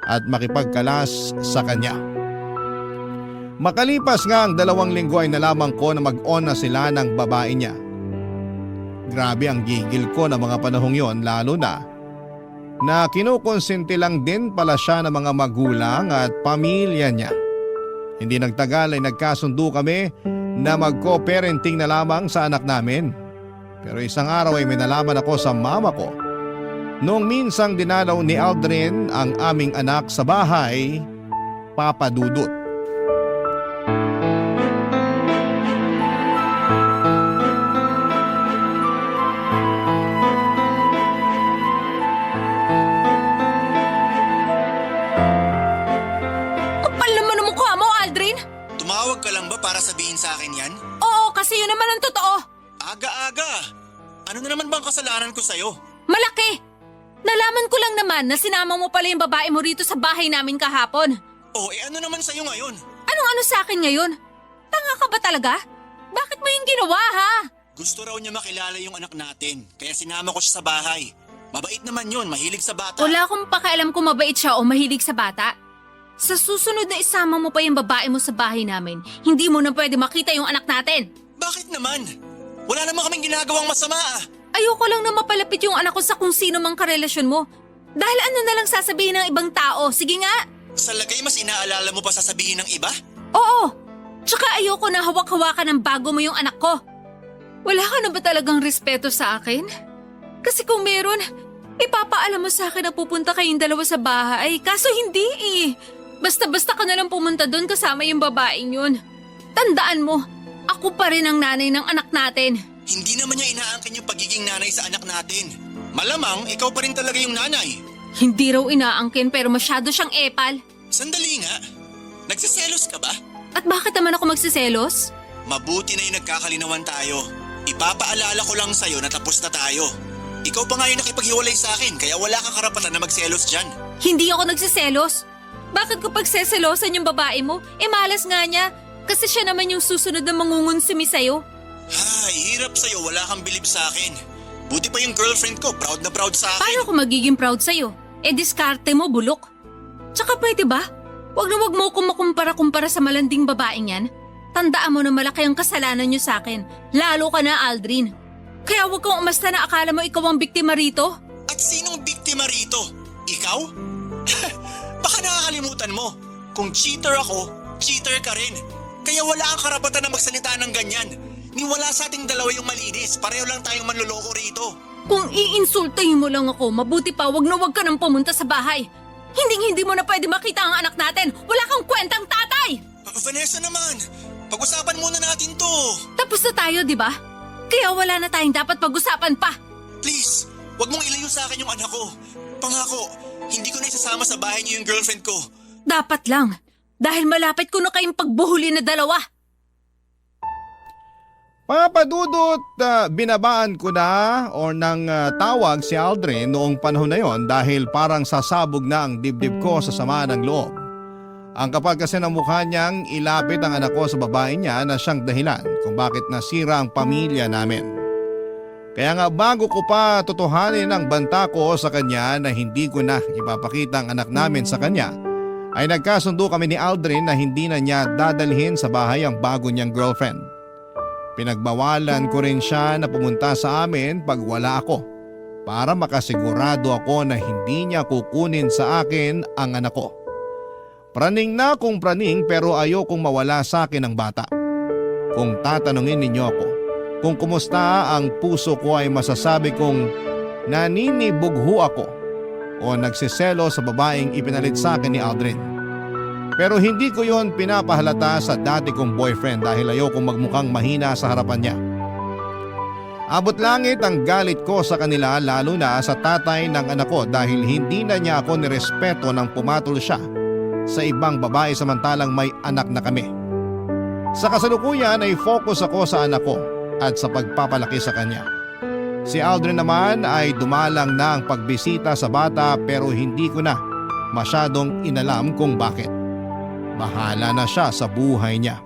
at makipagkalas sa kanya. Makalipas nga ang 2 linggo ay nalaman ko na mag-on na sila ng babae niya. Grabe ang gigil ko na mga panahong yon, lalo na kinukonsinti lang din pala siya ng mga magulang at pamilya niya. Hindi nagtagal ay nagkasundo kami na mag-co-parenting na lamang sa anak namin. Pero isang araw ay may nalaman ako sa mama ko. Noong minsang dinalaw ni Aldrin ang aming anak sa bahay, Papa Dudut. Kapal naman ang mukha mo, Aldrin! Tumawag ka lang ba para sabihin sa akin yan? Oo, kasi yun naman ang totoo. Aga-aga! Ano na naman bang kasalanan ko sa'yo? Malaki! Nalaman ko lang naman na sinama mo pala yung babae mo rito sa bahay namin kahapon. Oh, ano naman sa'yo ngayon? Anong ano sa akin ngayon? Tanga ka ba talaga? Bakit mo yung ginawa, ha? Gusto raw niya makilala yung anak natin, kaya sinama ko siya sa bahay. Mabait naman yun, mahilig sa bata. Wala akong pakialam kung mabait siya o mahilig sa bata. Sa susunod na isama mo pa yung babae mo sa bahay namin, hindi mo na pwede makita yung anak natin. Bakit naman? Wala naman kaming ginagawang masama ah. Ayoko lang na mapalapit yung anak ko sa kung sino mang karelasyon mo. Dahil ano na lang sasabihin ng ibang tao, sige nga. Sa lagay mas inaalala mo pa sasabihin ng iba? Oo! Tsaka ayoko na hawak-hawakan ng bago mo yung anak ko. Wala ka na ba talagang respeto sa akin? Kasi kung meron, ipapaalam mo sa akin na pupunta kayong dalawa sa bahay. Kaso hindi eh. Basta-basta ka na lang pumunta doon kasama yung babaeng yun. Tandaan mo, ako pa rin ang nanay ng anak natin. Hindi naman niya inaangkin yung pagiging nanay sa anak natin. Malamang ikaw pa rin talaga yung nanay. Hindi raw inaangkin pero masyado siyang epal. Sandali nga. Nagsiselos ka ba? At bakit naman ako magsiselos? Mabuti na yung nagkakalinawan tayo. Ipapaalala ko lang sa'yo na tapos na tayo. Ikaw pa nga yung nakipaghiwalay sa akin kaya wala kang karapatan na magselos dyan. Hindi ako nagsiselos. Bakit ko pagseselosan yung babae mo? Malas nga niya. Kasi siya naman yung susunod na mangungunsumi sa'yo. Ay, hirap sa'yo, wala kang bilib sa akin. Buti pa yung girlfriend ko, proud na proud sa akin. Paano ko magiging proud sa'yo? Diskarte mo, bulok. Tsaka pwede ba? Huwag mo akong makumpara-kumpara sa malanding babaeng yan. Tandaan mo na malaki ang kasalanan niyo sa akin. Lalo ka na, Aldrin. Kaya huwag kang umasta na akala mo ikaw ang biktima rito. At sinong biktima rito? Ikaw? Baka nakakalimutan mo. Kung cheater ako, cheater ka rin. Kaya wala kang karapatan na magsalita ng ganyan. Niwala sa ating dalawa yung malinis. Pareho lang tayong manloloko rito. Kung iinsultahin mo lang ako, mabuti pa wag ka nang pumunta sa bahay. Hindi mo na pwede makita ang anak natin. Wala kang kwentang tatay! Vanessa naman, pag-usapan muna natin to. Tapos na tayo, di ba? Kaya wala na tayong dapat pag-usapan pa. Please, wag mong ilayo sa akin yung anak ko. Pangako, hindi ko na isasama sa bahay niyo yung girlfriend ko. Dapat lang. Dahil malapit ko na kayong pagbuhuli na dalawa. Papadudot, binabaan ko na o nang tawag si Aldrin noong panahon na yon dahil parang sasabog na ang dibdib ko sa sama ng loob. Ang kapal kasi ng mukha niyang ilapit ang anak ko sa babae niya na siyang dahilan kung bakit nasira ang pamilya namin. Kaya nga bago ko pa tutuhanin ang banta ko sa kanya na hindi ko na ipapakita ang anak namin sa kanya, ay nagkasundo kami ni Aldrin na hindi na niya dadalhin sa bahay ang bago niyang girlfriend. Pinagbawalan ko rin siya na pumunta sa amin pag wala ako para makasigurado ako na hindi niya kukunin sa akin ang anak ko. Praning na kung praning pero ayokong mawala sa akin ang bata. Kung tatanungin ninyo ako kung kumusta ang puso ko ay masasabi kong naninibugho ako o nagsiselo sa babaeng ipinalit sa akin ni Aldrin. Pero hindi ko yon pinapahalata sa dati kong boyfriend dahil ayokong magmukhang mahina sa harapan niya. Abot langit ang galit ko sa kanila lalo na sa tatay ng anak ko dahil hindi na niya ako nirespeto nang pumatol siya sa ibang babae samantalang may anak na kami. Sa kasalukuyan ay focus ako sa anak ko at sa pagpapalaki sa kanya. Si Aldrin naman ay dumalang na ang pagbisita sa bata pero hindi ko na masyadong inalam kung bakit. Bahala na siya sa buhay niya.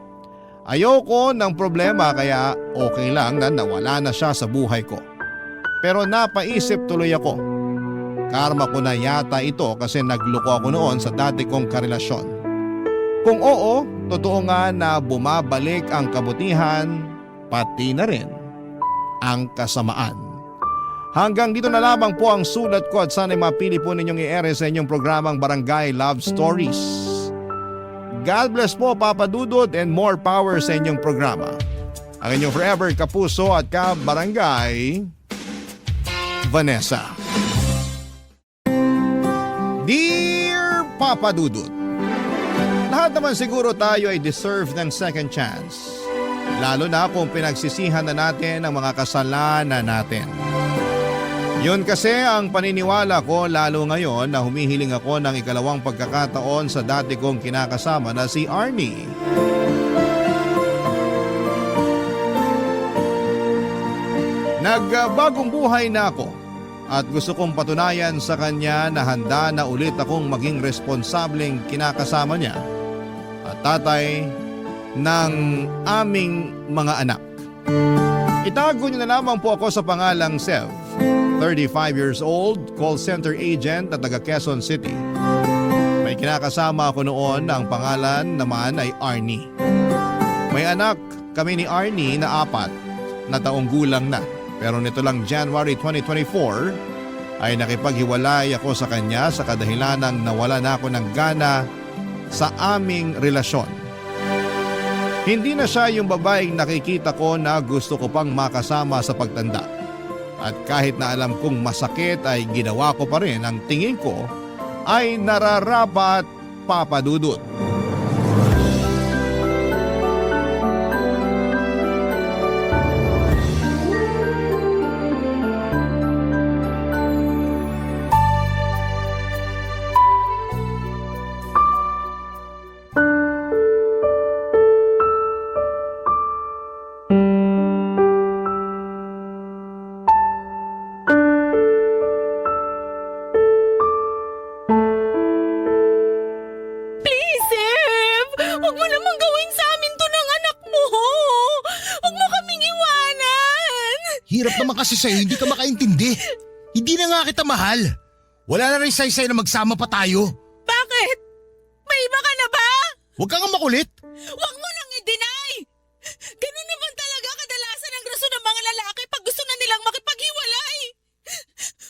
Ayoko ng problema kaya okay lang na nawala na siya sa buhay ko. Pero napaisip tuloy ako. Karma ko na yata ito kasi nagloko ako noon sa dati kong karelasyon. Kung oo, totoo nga na bumabalik ang kabutihan, pati na rin ang kasamaan. Hanggang dito na lamang po ang sulat ko at sana'y mapili po ninyong i-ere sa inyong programang Barangay Love Stories. God bless po Papa Dudut and more power sa inyong programa. Ang inyong forever kapuso at kabarangay, Vanessa. Dear Papa Dudut, lahat naman siguro tayo ay deserve ng second chance. Lalo na kung pinagsisihan na natin ang mga kasalanan natin. Yun kasi ang paniniwala ko lalo ngayon na humihiling ako ng ikalawang pagkakataon sa dati kong kinakasama na si Arnie. Nagbagong buhay na ako at gusto kong patunayan sa kanya na handa na ulit akong maging responsableng kinakasama niya at tatay ng aming mga anak. Itago niyo na lamang po ako sa pangalang Sev, 35 years old, call center agent at taga Quezon City. May kinakasama ako noon na ang pangalan naman ay Arnie. May anak kami ni Arnie na 4 na taong gulang na. Pero nito lang January 2024 ay nakipaghiwalay ako sa kanya sa kadahilanang nawala na ako ng gana sa aming relasyon. Hindi na siya yung babaeng nakikita ko na gusto ko pang makasama sa pagtanda. At kahit na alam kong masakit ay ginawa ko pa rin ang tingin ko ay nararapat, Papa Dudut. Hirap naman kasi sa'yo, hindi ka makaintindi. Hindi na nga kita mahal. Wala na rin saysay na magsama pa tayo. Bakit? May iba ka na ba? Huwag kang makulit. Huwag mo nang i-deny! Ganun naman talaga kadalasan ang rason ng mga lalaki pag gusto na nilang makipaghiwalay.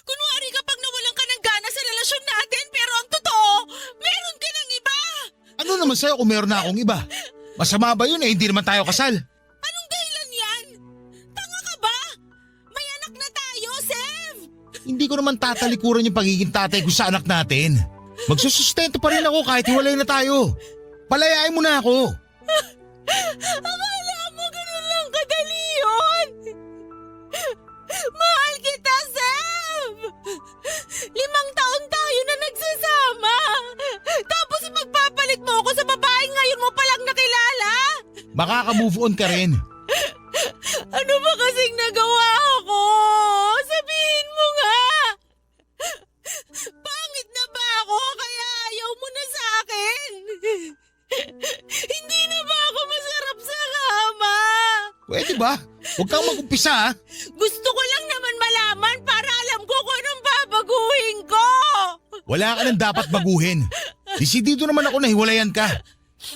Kunwari kapag nawalan ka ng gana sa relasyon natin pero ang totoo, meron ka ng iba! Ano naman sa'yo kung meron na akong iba? Masama ba yun eh, hindi naman tayo kasal. Anong dahilan yan? Tanga ka ba? May anak na tayo, Sev! Hindi ko naman tatalikuran yung pagiging tatay ko sa anak natin. Magsusustento pa rin ako kahit hiwalay na tayo. Palayain mo na ako. Akala mo ganun lang kadali yun! Mahal kita, Sev! 5 taon tayo na nagsasama! Tapos magpapalit mo ako sa babaeng ngayon mo palang nakilala! Makaka-move on ka rin. Ano ba kasing nagawa ko? Sabihin mo nga! Pangit na ba ako kaya ayaw mo na sa akin? Hindi na ba ako masarap sa kama? Pwede ba? Huwag kang mag-umpisa ha. Gusto ko lang naman malaman para alam ko kung anong babaguhin ko. Wala ka nang dapat baguhin. Desidido naman ako na hiwalayan ka.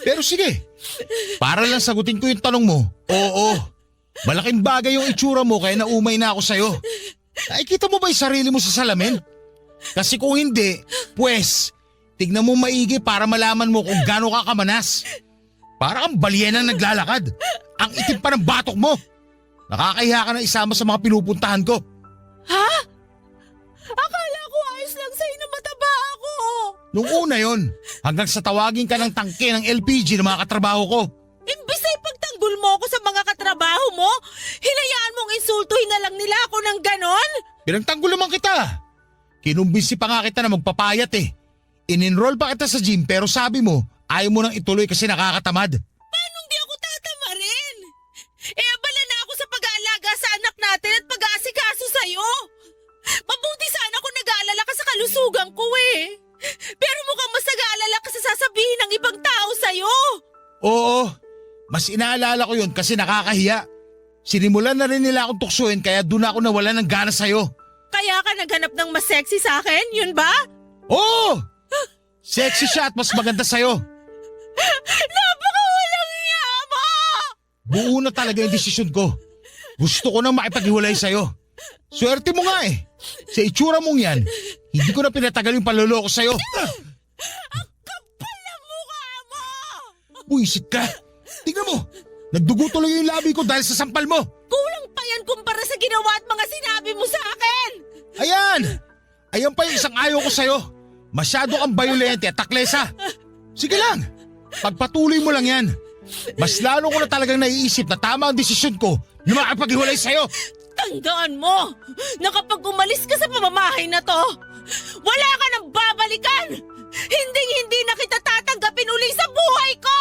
Pero sige, para lang sagutin ko yung tanong mo. Oo, malaking bagay yung itsura mo kaya naumay na ako sa'yo. Nakikita mo ba yung sarili mo sa salamin? Kasi kung hindi, pues, tignan mo maigi para malaman mo kung gaano ka kamanas. Para kang balyenang naglalakad. Ang itim pa ng batok mo. Nakakahiya ka na isama sa mga pinupuntahan ko. Ha? Akala ko ayos lang sa'yo na mataba ako. Nung una yon, hanggang sa tawagin ka ng tangke ng LPG ng mga katrabaho ko. Imbis ay pagtanggol mo ako sa mga katrabaho mo, hinayaan mong insultuhin na lang nila ako ng ganon? Pinagtanggol naman kita. Kinumbinsi pa nga kita na magpapayat eh. In-enroll pa kita sa gym pero sabi mo, ayaw mo nang ituloy kasi nakakatamad. Paano di ako tatamarin? Abala na ako sa pag-aalaga sa anak natin at pag-aasikaso sa'yo. Mabuti sana kung nag-aalala ka sa kalusugan ko eh. Pero mukhang mas nag-aalala ka sa sasabihin ng ibang tao sa'yo. Oo, mas inaalala ko yun kasi nakakahiya. Sinimulan na rin nila akong tuksuin kaya doon ako nawala ng gana sa'yo. Kaya ka naghanap ng mas sexy sa akin, yun ba? Oo! Sexy siya at mas maganda sa'yo. Napakawalang iya mo! Buo na talaga yung desisyon ko. Gusto ko nang makipaghiwalay sa'yo. Swerte mo nga eh. Sa itsura mong yan, hindi ko na pinatagal yung panloloko sa'yo. Kapal ang mukha mo! Buisit ka. Tingnan mo, nagdugo tuloy yung labi ko dahil sa sampal mo. Kulang pa yan kumpara sa ginawa at mga sinabi mo sa akin! Ayan! Ayan pa yung isang ayaw ko sa'yo. Masyado kang bayolente at taklesa. Sige lang, pagpatuloy mo lang yan. Mas lalo ko na talagang naiisip na tama ang desisyon ko na makapaghiwalay sa'yo. Tandaan mo na kapag umalis ka sa pamamahay na to, wala ka nang babalikan! Hinding-hindi na kita tatanggapin uli sa buhay ko!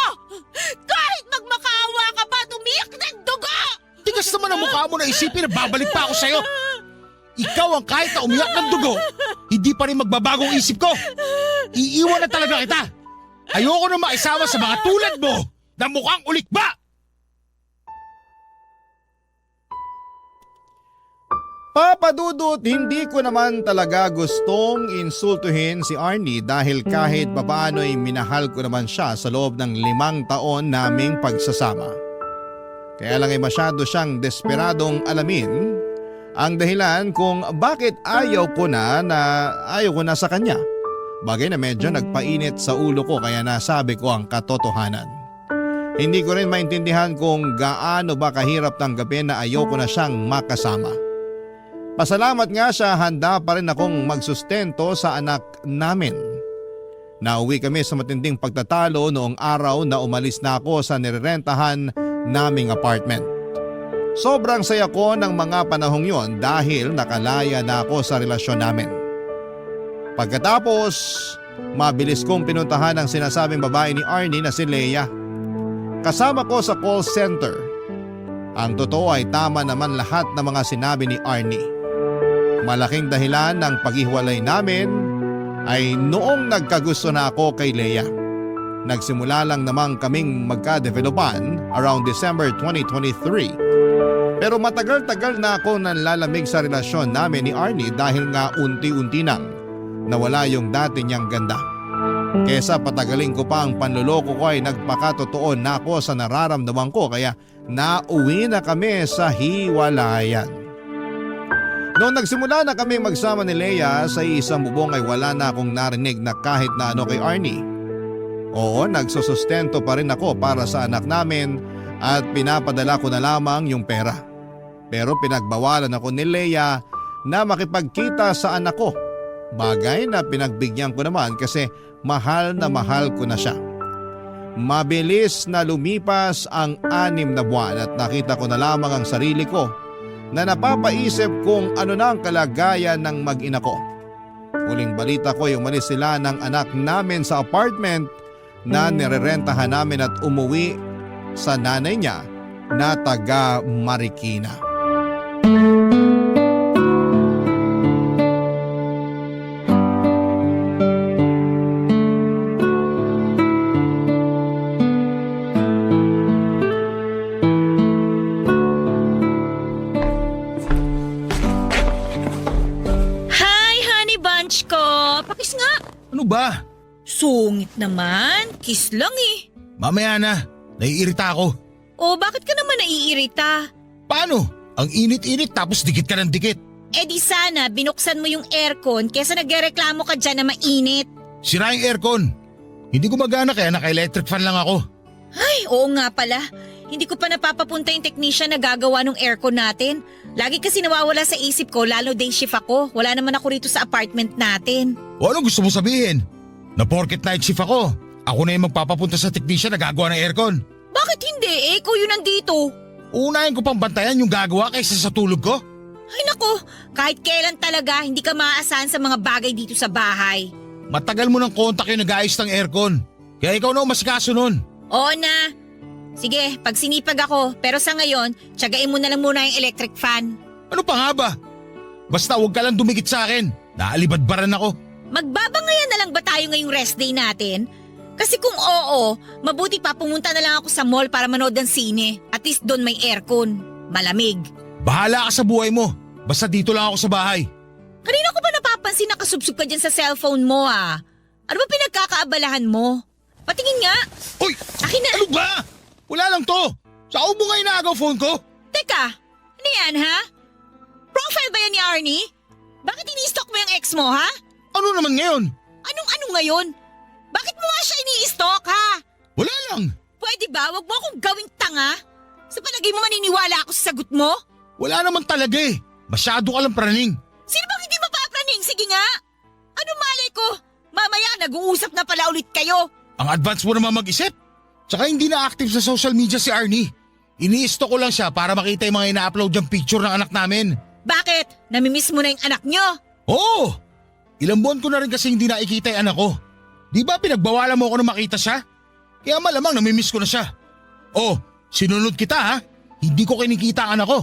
Kahit magmakaawa ka pa at umiyak ng dugo! Tigas naman ang mukha mo na isipin na babalik pa ako sa'yo. Ikaw ang kahit na umiyak ng dugo, hindi pa rin magbabagong isip ko. Iiwan na talaga kita. Ayoko na maisama sa mga tulad mo na mukhang ulikba. Papa Dudut, hindi ko naman talaga gustong insultuhin si Arnie dahil kahit papaano ay minahal ko naman siya sa loob ng 5 taon naming pagsasama. Kaya lang ay masyado siyang desperadong alamin ang dahilan kung bakit ayaw ko na sa kanya. Bagay na medyo nagpainit sa ulo ko kaya nasabi ko ang katotohanan. Hindi ko rin maintindihan kung gaano ba kahirap tanggapin na ayaw ko na siyang makasama. Pasalamat nga siya, handa pa rin akong magsustento sa anak namin. Nauwi kami sa matinding pagtatalo noong araw na umalis na ako sa nirerentahan naming apartment. Sobrang saya ko ng mga panahong yon dahil nakalaya na ako sa relasyon namin. Pagkatapos, mabilis kong pinuntahan ang sinasabing babae ni Arnie na si Leia. Kasama ko sa call center. Ang totoo ay tama naman lahat ng mga sinabi ni Arnie. Malaking dahilan ng paghiwalay namin ay noong nagkagusto na ako kay Leia. Nagsimula lang namang kaming magka-developan around December 2023. Pero matagal-tagal na ako nanlalamig sa relasyon namin ni Arnie dahil nga unti-unti nang nawala yung dati niyang ganda. Kesa patagalin ko pa ang panloloko ko ay nagpakatotoo na ako sa nararamdaman ko kaya nauwi na kami sa hiwalayan. Noong nagsimula na kami magsama ni Leia sa isang bubong ay wala na akong narinig na kahit na ano kay Arnie. Oo, nagsusustento pa rin ako para sa anak namin at pinapadala ko na lamang yung pera. Pero pinagbawalan ako ni Leia na makipagkita sa anak ko. Bagay na pinagbigyan ko naman kasi mahal ko na siya. Mabilis na lumipas ang 6 na buwan at nakita ko na lamang ang sarili ko na napapaisip kung ano na ang kalagayan ng mag-ina ko. Huling balita ko ay umalis sila ng anak namin sa apartment na nirerentahan namin at umuwi sa nanay niya na taga Marikina. Ano ba? Sungit naman, kiss lang eh. Mamaya na, naiirita ako. O bakit ka naman naiirita? Paano? Ang init-init tapos dikit ka ng dikit. Eh di sana binuksan mo yung aircon kesa nagrereklamo ka dyan na mainit. Sira yung aircon. Hindi gumagana kaya naka-electric fan lang ako. Ay, oo nga pala. Hindi ko pa napapapunta yung technician na gagawa ng aircon natin. Lagi kasi nawawala sa isip ko lalo day shift ako. Wala naman ako rito sa apartment natin. O ano gusto mo sabihin? Na porket night shift ako, ako na yung magpapapunta sa technician na gagawa ng aircon. Bakit hindi? Ikaw yun nandito. Unahin ko pang bantayan yung gagawa kaysa sa tulog ko. Ay nako, kahit kailan talaga hindi ka maaasahan sa mga bagay dito sa bahay. Matagal mo ng kontak yung nag-aayos ng aircon. Kaya ikaw na umasikaso nun. Oo na. Sige, pag sinipag ako, pero sa ngayon, tiyagain mo na lang muna yung electric fan. Ano pa nga ba? Basta huwag ka lang dumikit sa akin. Naalibadbaran ako. Magbabangayan na lang ba tayo ngayong rest day natin? Kasi kung oo, mabuti pa pumunta na lang ako sa mall para manood ng sine. At least doon may aircon. Malamig. Bahala ka sa buhay mo. Basta dito lang ako sa bahay. Kanina ko ba napapansin na kasubsob ka dyan sa cellphone mo ah? Ano ba pinagkakaabalahan mo? Patingin nga. Uy! Akin na. Ano ba? Wala lang to. Sa ubo nga inaagaw phone ko. Teka, ano yan ha? Profile ba yan ni Arnie? Bakit ini-stalk mo yung ex mo ha? Ano naman ngayon? Anong ngayon? Bakit mo nga siya ini-stalk ha? Wala lang. Pwede ba? Wag mo akong gawing tanga. Sa palagay mo maniniwala ako sa sagot mo? Wala naman talaga eh. Masyado ka lang praning. Sino bang hindi mapapraning? Sige nga. Ano malay ko? Mamaya nag-uusap na pala ulit kayo. Ang advance mo naman mag-isip. Tsaka hindi na active sa social media si Arnie. Ini-stalk ko lang siya para makita yung mga ina-upload yung picture ng anak namin. Bakit? Namimiss mo na yung anak nyo? Oo! Ilang buwan ko na rin kasi hindi nakikita yung anak ko. Di ba pinagbawalan mo ako na makita siya? Kaya malamang namimiss ko na siya. Oh, sinunod kita ha? Hindi ko kinikita ang anak ko.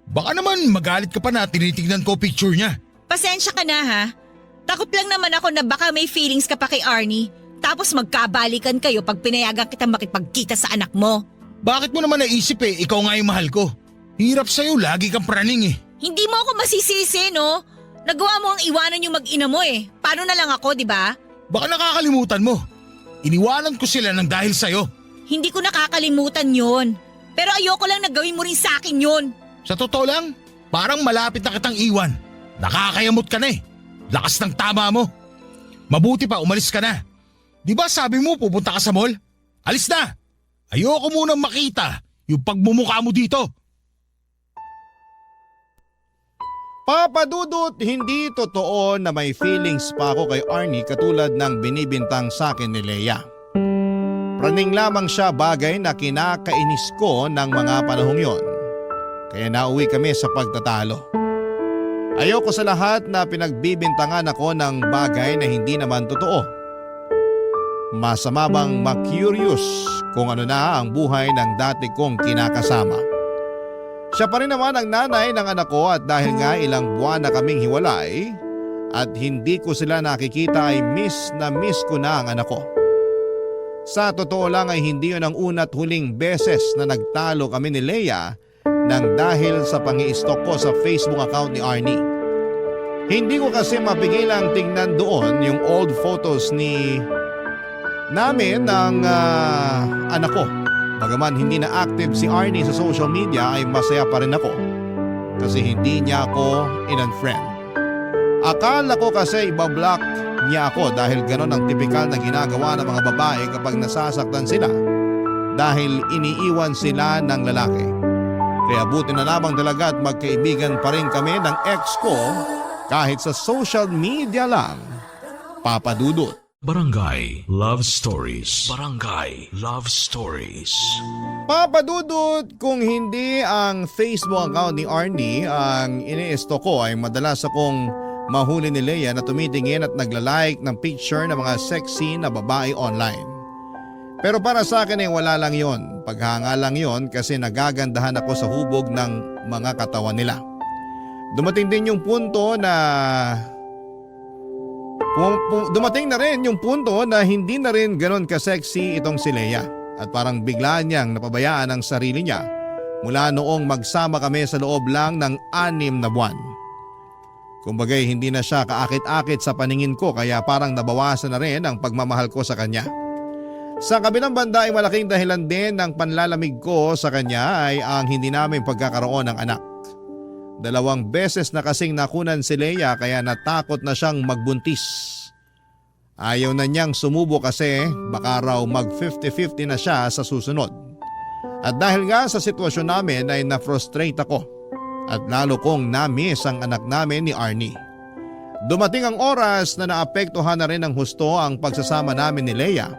Baka naman magalit ka pa na tinitignan ko picture niya. Pasensya ka na ha. Takot lang naman ako na baka may feelings ka pa kay Arnie. Tapos magkabalikan kayo pag pinayagan kitang makipagkita sa anak mo. Bakit mo naman naisip eh, ikaw nga yung mahal ko. Hirap sa'yo, lagi kang praning eh. Hindi mo ako masisisi no? Nagawa mo ang iwanan yung mag-ina mo eh. Paano na lang ako, di ba? Baka nakakalimutan mo. Iniwanan ko sila ng dahil sa'yo. Hindi ko nakakalimutan yon. Pero ayoko lang na gawin mo rin sa akin yon. Sa totoo lang, parang malapit na kitang iwan. Nakakayamot ka na eh. Lakas ng tama mo. Mabuti pa umalis ka na. Di ba sabi mo pupunta ka sa mall? Alis na! Ayoko munang makita yung pagmumukha mo dito. Papa Dudut, hindi totoo na may feelings pa ako kay Arnie katulad ng binibintang sa akin ni Leia. Praning lamang siya, bagay na kinakainis ko ng mga panahong yon. Kaya nauwi kami sa pagtatalo. Ayoko sa lahat na pinagbibintangan ako ng bagay na hindi naman totoo. Masama bang ma-curious kung ano na ang buhay ng dati kong kinakasama? Siya pa rin naman ang nanay ng anak ko at dahil nga ilang buwan na kaming hiwalay at hindi ko sila nakikita ay miss na miss ko na ang anak ko. Sa totoo lang ay hindi yun ang una't huling beses na nagtalo kami ni Leia nang dahil sa pangi-stalk ko sa Facebook account ni Arnie. Hindi ko kasi mapigilang tingnan doon yung old photos namin ng anak ko. Bagaman hindi na active si Arnie sa social media ay masaya pa rin ako kasi hindi niya ako in-unfriend. Akala ko kasi ibablock niya ako dahil ganon ang tipikal na ginagawa ng mga babae kapag nasasaktan sila dahil iniiwan sila ng lalaki. Kaya buti na lamang talaga at magkaibigan pa rin kami ng ex ko kahit sa social media lang. Papa Dudut. Barangay Love Stories. Barangay Love Stories. Papa Dudut, kung hindi ang Facebook account ni Arnie ang ini-stalk ko ay madalas akong mahuli ni Leia na tumitingin at nagla-like ng picture ng mga sexy na babae online. Pero para sa akin ay wala lang yon. Paghanga lang yon kasi nagagandahan ako sa hubog ng mga katawan nila. Dumating din yung punto na dumating na rin yung punto na hindi na rin ganon ka-sexy itong si Leia at parang bigla niyang napabayaan ang sarili niya mula noong magsama kami sa loob lang ng 6 na buwan. Kumbagay hindi na siya kaakit-akit sa paningin ko kaya parang nabawasan na rin ang pagmamahal ko sa kanya. Sa kabilang banda ay malaking dahilan din ng panlalamig ko sa kanya ay ang hindi namin pagkakaroon ng anak. 2 beses na kasing nakunan si Leia kaya natakot na siyang magbuntis. Ayaw na niyang sumubo kasi baka raw mag 50-50 na siya sa susunod. At dahil nga sa sitwasyon namin ay na-frustrate ako at lalo kong na-miss ang anak namin ni Arnie. Dumating ang oras na naapektuhan na rin ng husto ang pagsasama namin ni Leia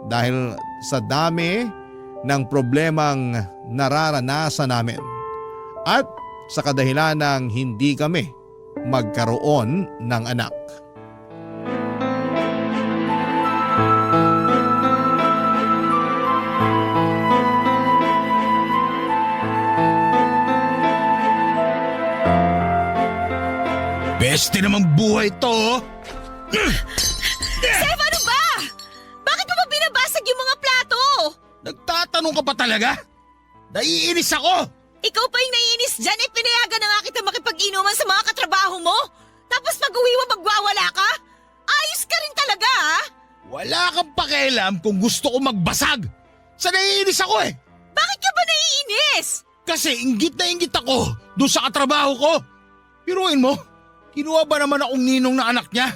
dahil sa dami ng problemang nararanasan namin at sa kadahilan ng hindi kami magkaroon ng anak. Peste namang buhay to, oh. Sev, ano ba? Bakit mo ba binabasag yung mga plato? Nagtatanong ka pa talaga? Naiinis ako! Ikaw pa yung naiinis dyan, pinayagan na nga kita makipag-inuman sa mga katrabaho mo. Tapos pag-uwi mo magwawala ka? Ayos ka rin talaga, ha? Wala kang pakialam kung gusto ko magbasag. Sa naiinis ako eh. Bakit ka ba naiinis? Kasi inggit na inggit ako doon sa katrabaho ko. Piruin mo, kinuha ba naman akong ninong na anak niya?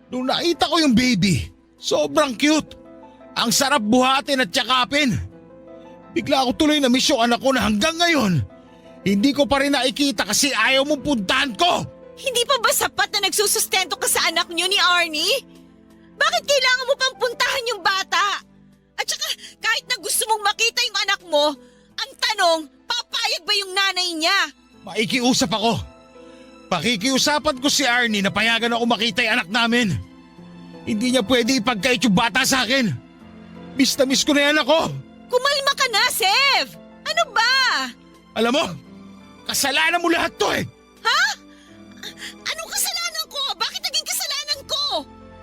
Nung nakita ko yung baby, sobrang cute. Ang sarap buhatin at yakapin. Bigla ako tuloy na miss yung anak ko na hanggang ngayon, hindi ko pa rin nakikita kasi ayaw mong puntahan ko. Hindi pa ba sapat na nagsusustento ka sa anak niyo ni Arnie? Bakit kailangan mo pang puntahan yung bata? At saka kahit na gusto mong makita yung anak mo, ang tanong, papayag ba yung nanay niya? Maikiusap ako. Pakikiusapan ko si Arnie na payagan ako makita yung anak namin. Hindi niya pwede ipagkait yung bata sa akin. Miss na miss ko na yan ako. Kumalma ka na, Sev! Ano ba? Alam mo, kasalanan mo lahat to eh. Ha? Anong kasalanan ko? Bakit naging kasalanan ko?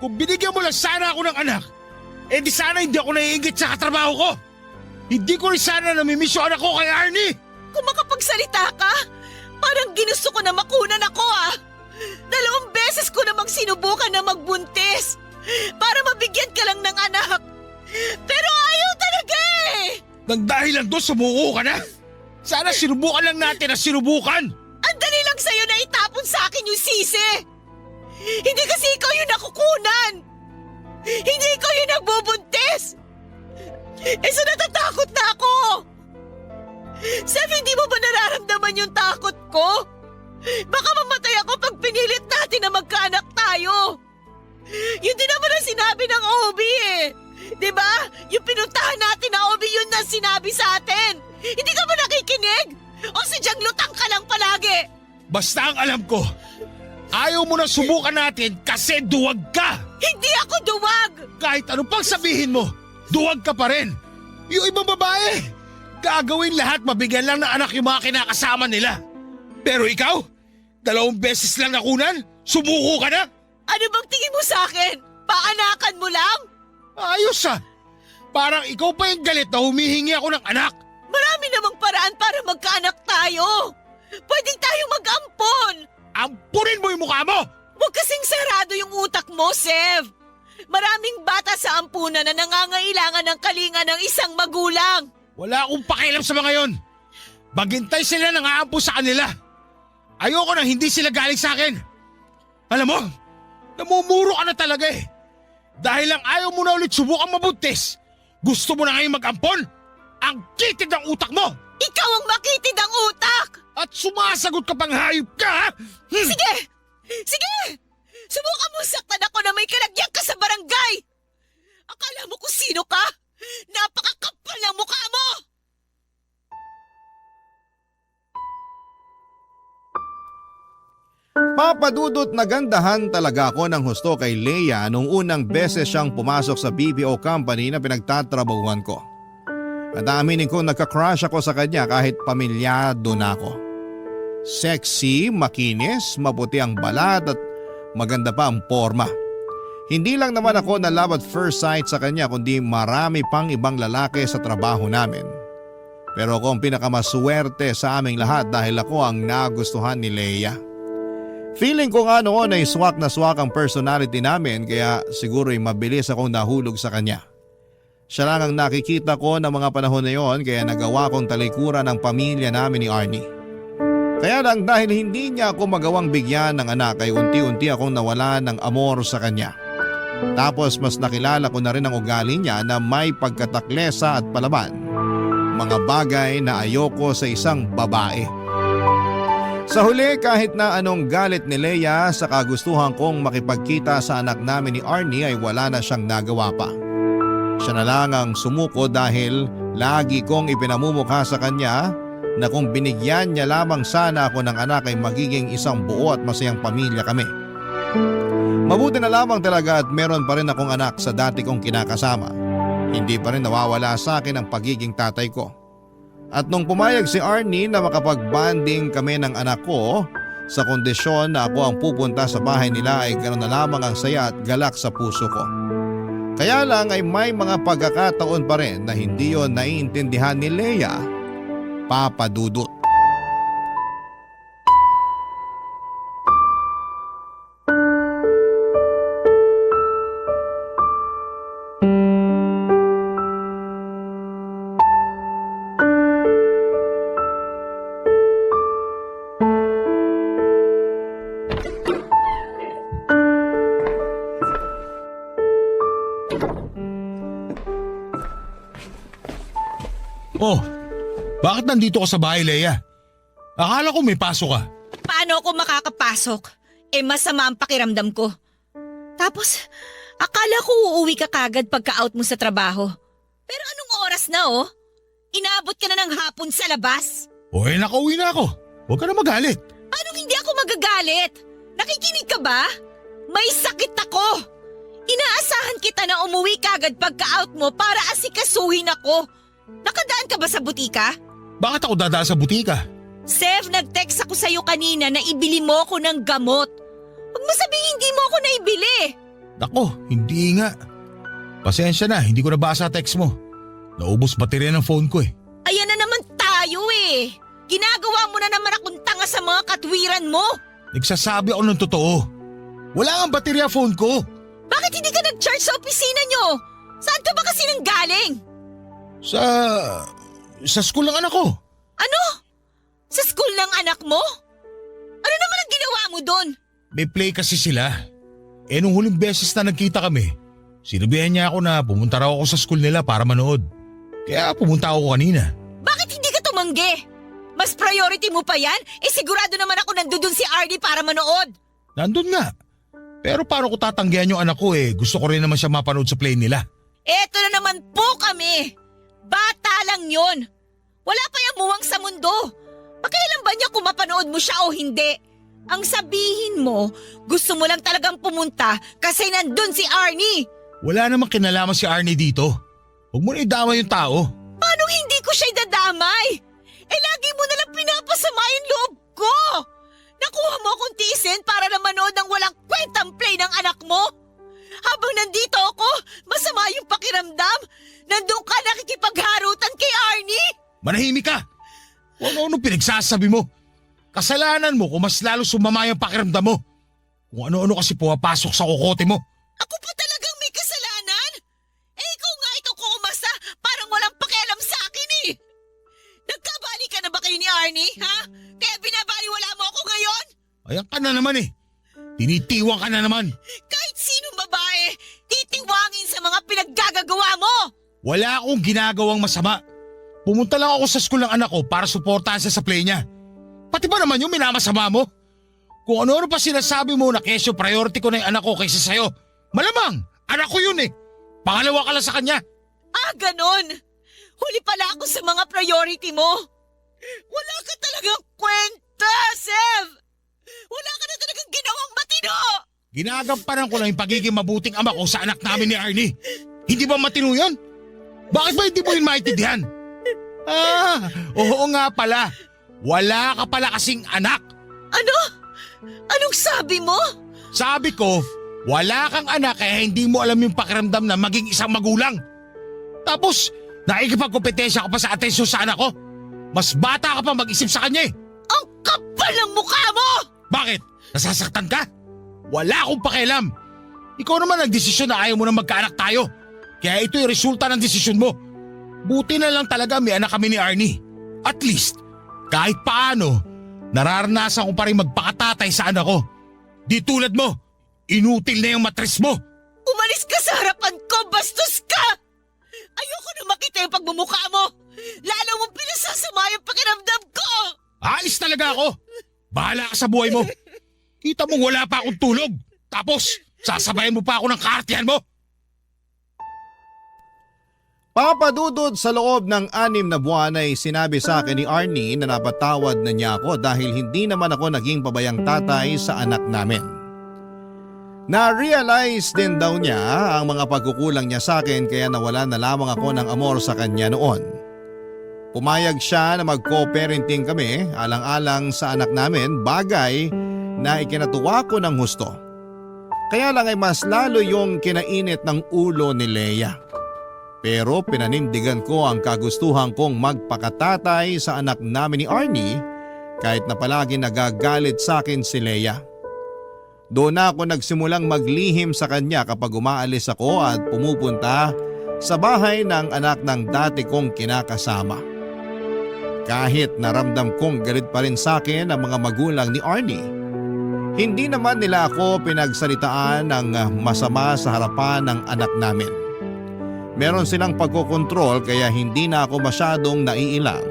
Kung binigyan mo lang sana ako ng anak, eh di sana hindi ako naiingit sa katrabaho ko. Hindi ko rin sana namimiss yung anak ko kay Arnie. Kung makapagsalita ka, parang ginusto ko na makunan ako, ah. 2 beses ko namang sinubukan na magbuntis para mabigyan ka lang ng anak. Pero ayaw talaga eh! Nang dahil lang doon sumuko ka na. Sana sinubukan lang natin na sinubukan. Ang dali lang sa'yo na itapon sa akin yung sisi. Hindi kasi ikaw yung nakukunan. Hindi ikaw yung nagbubuntis. So natatakot na ako. Sef, hindi mo ba nararamdaman yung takot ko? Baka mamatay ako pag pinilit natin na magkaanak tayo. Yun din naman ang sinabi ng OB eh. Diba? Yung pinuntahan natin na OB yun na sinabi sa atin. Hindi ka ba nakikinig? O sadyang lutang ka lang palagi? Basta ang alam ko, ayaw mo na subukan natin kasi duwag ka. Hindi ako duwag! Kahit ano pang sabihin mo, duwag ka pa rin. Yung ibang babae, gagawin lahat mabigyan lang ng anak yung mga kinakasama nila. Pero ikaw, 2 beses lang nakunan, sumuko ka na? Ano bang tingin mo sa akin? Paanakan mo lang? Ayos ah. Parang ikaw pa yung galit na humihingi ako ng anak. Marami namang paraan para magkaanak tayo. Pwedeng tayo mag-ampon. Ampunin mo yung mukha mo! Huwag kasing sarado yung utak mo, Sev. Maraming bata sa ampunan na nangangailangan ng kalinga ng isang magulang. Wala akong pakialam sa mga yon. Maghintay sila nang aampo sa kanila. Ayoko na hindi sila galing sa akin. Alam mo, namumuro ka na talaga eh. Dahil lang ayaw mo na ulit subukang mabuntis, gusto mo na ngayon mag-ampon? Ang kitid ng utak mo! Ikaw ang makitid ang utak! At sumasagot ka pang hayop ka, ha? Sige! Sige! Subukan mo saktan ako na may kalagyan ka sa barangay! Akala mo kung sino ka? Napakakapal ng mukha mo! Papadudot nagandahan talaga ako ng husto kay Leia nung unang beses siyang pumasok sa BPO company na pinagtatrabahuan ko. At aminin ko nagka-crush ako sa kanya kahit pamilyado na ako. Sexy, makinis, maputi ang balat at maganda pa ang forma. Hindi lang naman ako na love at first sight sa kanya kundi marami pang ibang lalaki sa trabaho namin. Pero ako ang pinakamaswerte sa aming lahat dahil ako ang nagustuhan ni Leia. Feeling ko nga noon ay swak na swak ang personality namin kaya siguro'y mabilis akong nahulog sa kanya. Siya lang ang nakikita ko ng mga panahon na yon kaya nagawa kong talikuran ang pamilya namin ni Arnie. Kaya lang dahil hindi niya ako magawang bigyan ng anak ay unti-unti akong nawala ng amor sa kanya. Tapos mas nakilala ko na rin ang ugali niya na may pagkataklesa at palaban. Mga bagay na ayoko sa isang babae. Sa huli kahit na anong galit ni Leia sa kagustuhan kong makipagkita sa anak namin ni Arnie ay wala na siyang nagawa pa. Siya na lang ang sumuko dahil lagi kong ipinamumukha sa kanya na kung binigyan niya lamang sana ako ng anak ay magiging isang buo at masayang pamilya kami. Mabuti na lamang talaga at meron pa rin akong anak sa dati kong kinakasama. Hindi pa rin nawawala sa akin ang pagiging tatay ko. At nung pumayag si Arnie na makapag-bonding kami ng anak ko, Sa kondisyon na ako ang pupunta sa bahay nila ay ganoon na lamang ang saya at galak sa puso ko. Kaya lang ay may mga pagkakataon pa rin na hindi yon naiintindihan ni Leia, Papa Dudut. Oh, bakit nandito ka sa bahay, Leia? Akala ko may pasok ka. Paano ako makakapasok? Masama ang pakiramdam ko. Tapos, akala ko uuwi ka kagad pagka-out mo sa trabaho. Pero anong oras na Inaabot ka na ng hapon sa labas. Nakauwi na ako. Huwag ka na magalit. Anong hindi ako magagalit? Nakikinig ka ba? May sakit ako. Inaasahan kita na umuwi kagad pagka-out mo para asikasuhin ako. Nakadaan ka ba sa butika? Bakit ako dadaan sa butika? Sev, nag-text ako sa'yo kanina na ibili mo ako ng gamot. Huwag mo sabihin hindi mo ako naibili. Nako, hindi nga. Pasensya na, hindi ko nabasa text mo. Naubos baterya ng phone ko Ayan na naman tayo Ginagawa mo na naman akong tanga sa mga katwiran mo. Nagsasabi ako ng totoo. Wala nga baterya phone ko. Bakit hindi ka nag-charge sa opisina nyo? Saan ka ba kasi nanggaling? Sa school ng anak ko. Ano? Sa school ng anak mo? Ano naman ang ginawa mo doon? May play kasi sila. Nung huling beses na nagkita kami, sinabihan niya ako na pumunta raw ako sa school nila para manood. Kaya pumunta ako kanina. Bakit hindi ka tumanggi? Mas priority mo pa yan? Sigurado naman ako nandun si Arnie para manood. Nandun nga. Pero paano ko tatanggihan yung anak ko Gusto ko rin naman siya mapanood sa play nila. Eto na naman po kami. Bata lang yon. Wala pa yung muwang sa mundo. Pakialam ba niya kung mapanood mo siya o hindi? Ang sabihin mo, gusto mo lang talagang pumunta kasi nandun si Arnie. Wala namang kinalaman si Arnie dito. Huwag mo na idama yung tao. Paano hindi ko siya idadamay? Lagi mo nalang pinapasama yung loob ko. Nakuha mo akong tiisin para na manood ng walang kwentang play ng anak mo. Habang nandito ako, masama yung pakiramdam. Nandun ka nakikipagharutan kay Arnie. Manahimik ka! Ano pinagsasabi mo? Kasalanan mo kung mas lalo sumama yung pakiramdam mo. Kung ano-ano kasi pumapasok sa kokote mo. Ako pa talagang may kasalanan? Ikaw nga itong kukumasa, parang walang pakialam sa akin Nagkabali ka na ba kayo ni Arnie, ha? Kaya binabaliwala mo ako ngayon? Ayan ka na naman Tinitiwang ka na naman. Kahit sinong babae, titiwangin sa mga pinaggagawa mo! Wala akong ginagawang masama. Pumunta lang ako sa school ng anak ko para suportahan siya sa play niya. Pati ba naman yung minamasama mo? Kung ano-ano pa sinasabi mo na kesyo priority ko na yung anak ko kaysa sa'yo. Malamang, anak ko yun Pangalawa ka lang sa kanya. Ganon. Huli pala ako sa mga priority mo. Wala ka talagang kwenta, Sev! Wala ka na talagang ginawang matino! Ginagampanan ko lang yung pagiging mabuting ama ko sa anak namin ni Arnie. Hindi ba matino yun? Bakit ba hindi mo yun maintindihan? Oo nga pala. Wala ka pala kasing anak. Ano? Anong sabi mo? Sabi ko, wala kang anak kaya hindi mo alam yung pakiramdam na maging isang magulang. Tapos, nakikipagkompetensya ka pa sa atensyon sa anak ko. Mas bata ka pa mag-isip sa kanya Ang kapal ng mukha mo! Bakit? Nasasaktan ka? Wala akong pakialam. Ikaw naman nagdesisyon na ayaw mo na magkaanak tayo. Kaya ito yung resulta ng desisyon mo. Buti na lang talaga may anak kami ni Arnie. At least, kahit paano, nararanasan ko pa rin magpakatatay sa anak ko. Di tulad mo, inutil na yung matris mo. Umalis ka sa harapan ko, bastos ka! Ayoko na makita yung pagmumukha mo! Lalo mong pinasasama yung pakiramdam ko! Alis talaga ako! Bahala ka sa buhay mo! Kita mong wala pa akong tulog! Tapos, sasabayan mo pa ako ng kaartihan mo! Papadudod sa loob ng 6 na buwan ay sinabi sa akin ni Arnie na napatawad na niya ako dahil hindi naman ako naging pabayang tatay sa anak namin. Na-realize din daw niya ang mga pagkukulang niya sa akin kaya nawala na lamang ako ng amor sa kanya noon. Pumayag siya na mag-co-parenting kami alang-alang sa anak namin, bagay na ikinatuwa ko ng husto. Kaya lang ay mas lalo yung kinainit ng ulo ni Leia. Pero pinanindigan ko ang kagustuhan kong magpakatatay sa anak namin ni Arnie kahit na palagi nagagalit sa akin si Leia. Doon ako nagsimulang maglihim sa kanya kapag umaalis ako at pumupunta sa bahay ng anak ng dati kong kinakasama. Kahit naramdam kong galit pa rin sa akin ang mga magulang ni Arnie, hindi naman nila ako pinagsalitaan ng masama sa harapan ng anak namin. Meron silang pagkokontrol kaya hindi na ako masyadong naiilang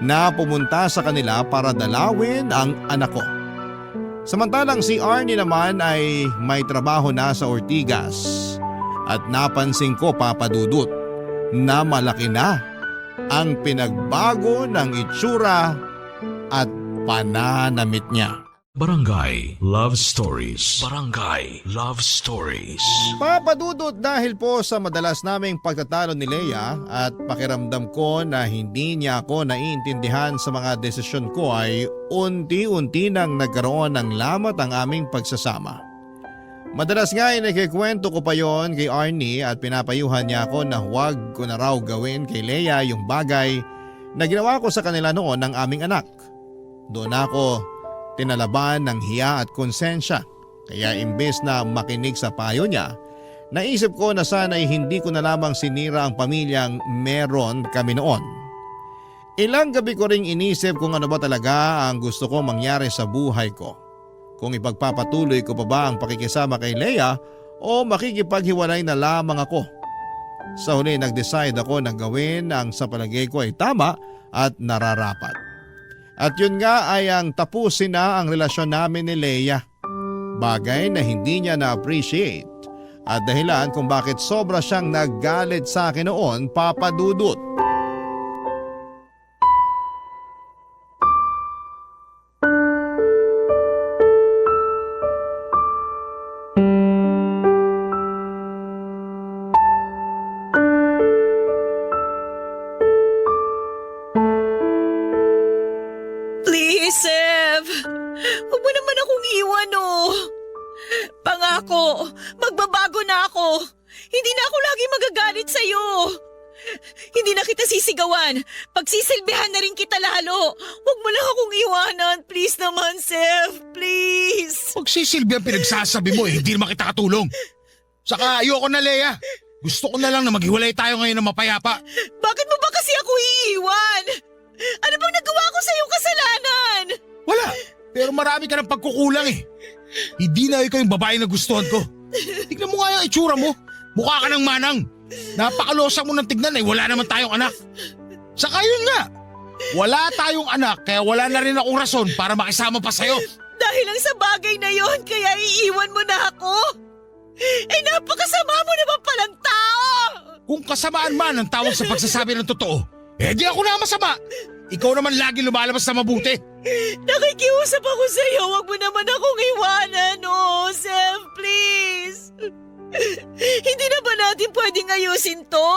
na pumunta sa kanila para dalawin ang anak ko. Samantalang si Arnie naman ay may trabaho na sa Ortigas at napansin ko, Papa Dudut, na malaki na ang pinagbago ng itsura at pananamit niya. Barangay Love Stories. Barangay Love Stories. Papa Dudut, dahil po sa madalas naming pagtatalo ni Leia at pakiramdam ko na hindi niya ako naiintindihan sa mga desisyon ko ay unti-unti nang nagkaroon ng lamat ang aming pagsasama. Madalas nga ay nagkikwento ko pa yon kay Arnie at pinapayuhan niya ako na huwag ko na raw gawin kay Leia yung bagay na ginawa ko sa kanila noon ng aming anak. Doon ako tinalaban ng hiya at konsensya. Kaya imbes na makinig sa payo niya, naisip ko na sana'y hindi ko na lamang sinira ang pamilyang meron kami noon. Ilang gabi ko ring inisip kung ano ba talaga ang gusto ko mangyari sa buhay ko. Kung ipagpapatuloy ko pa ba ang pakikisama kay Leia o makikipaghiwalay na lamang ako. Sa huli nag-decide ako na gawin ang sa palagay ko ay tama at nararapat. At yun nga ay ang tapusin na ang relasyon namin ni Leia. Bagay na hindi niya na-appreciate at dahilan kung bakit sobra siyang naggalit sa akin noon, Papa Dudut. Please, Sev. Huwag mo naman akong iwan, oh. Pangako, magbabago na ako. Hindi na ako lagi magagalit sa'yo. Hindi na kita sisigawan. Pagsisilbihan na rin kita lalo. Huwag mo lang akong iwanan. Please naman, Sev. Please. Magsisilbi ang pinagsasabi mo hindi naman kita katulong. Saka ayoko na, Leia. Gusto ko na lang na maghiwalay tayo ngayon ng mapayapa. Bakit mo ba kasi ako iiwan? Ano bang nagawa ko sa iyong kasalanan? Wala, pero marami ka ng pagkukulang eh. Hindi na ikaw yung babae na gustuhan ko. Tignan mo nga yung itsura mo. Mukha ka ng manang. Napakalosa mo ng tignan eh, wala naman tayong anak. Saka yun nga, wala tayong anak kaya wala na rin akong rason para makisama pa sa'yo. Dahil lang sa bagay na yon, kaya iiwan mo na ako? Eh napakasama mo naman palang tao! Kung kasamaan man ang tawag sa pagsasabi ng totoo, eh di ako na masama. Ikaw naman lagi lumalabas na mabuti. Nakikiusap ako sa iyo, wag mo naman akong iwanan, no? Sev, please. Hindi na ba natin pwedeng ayusin to?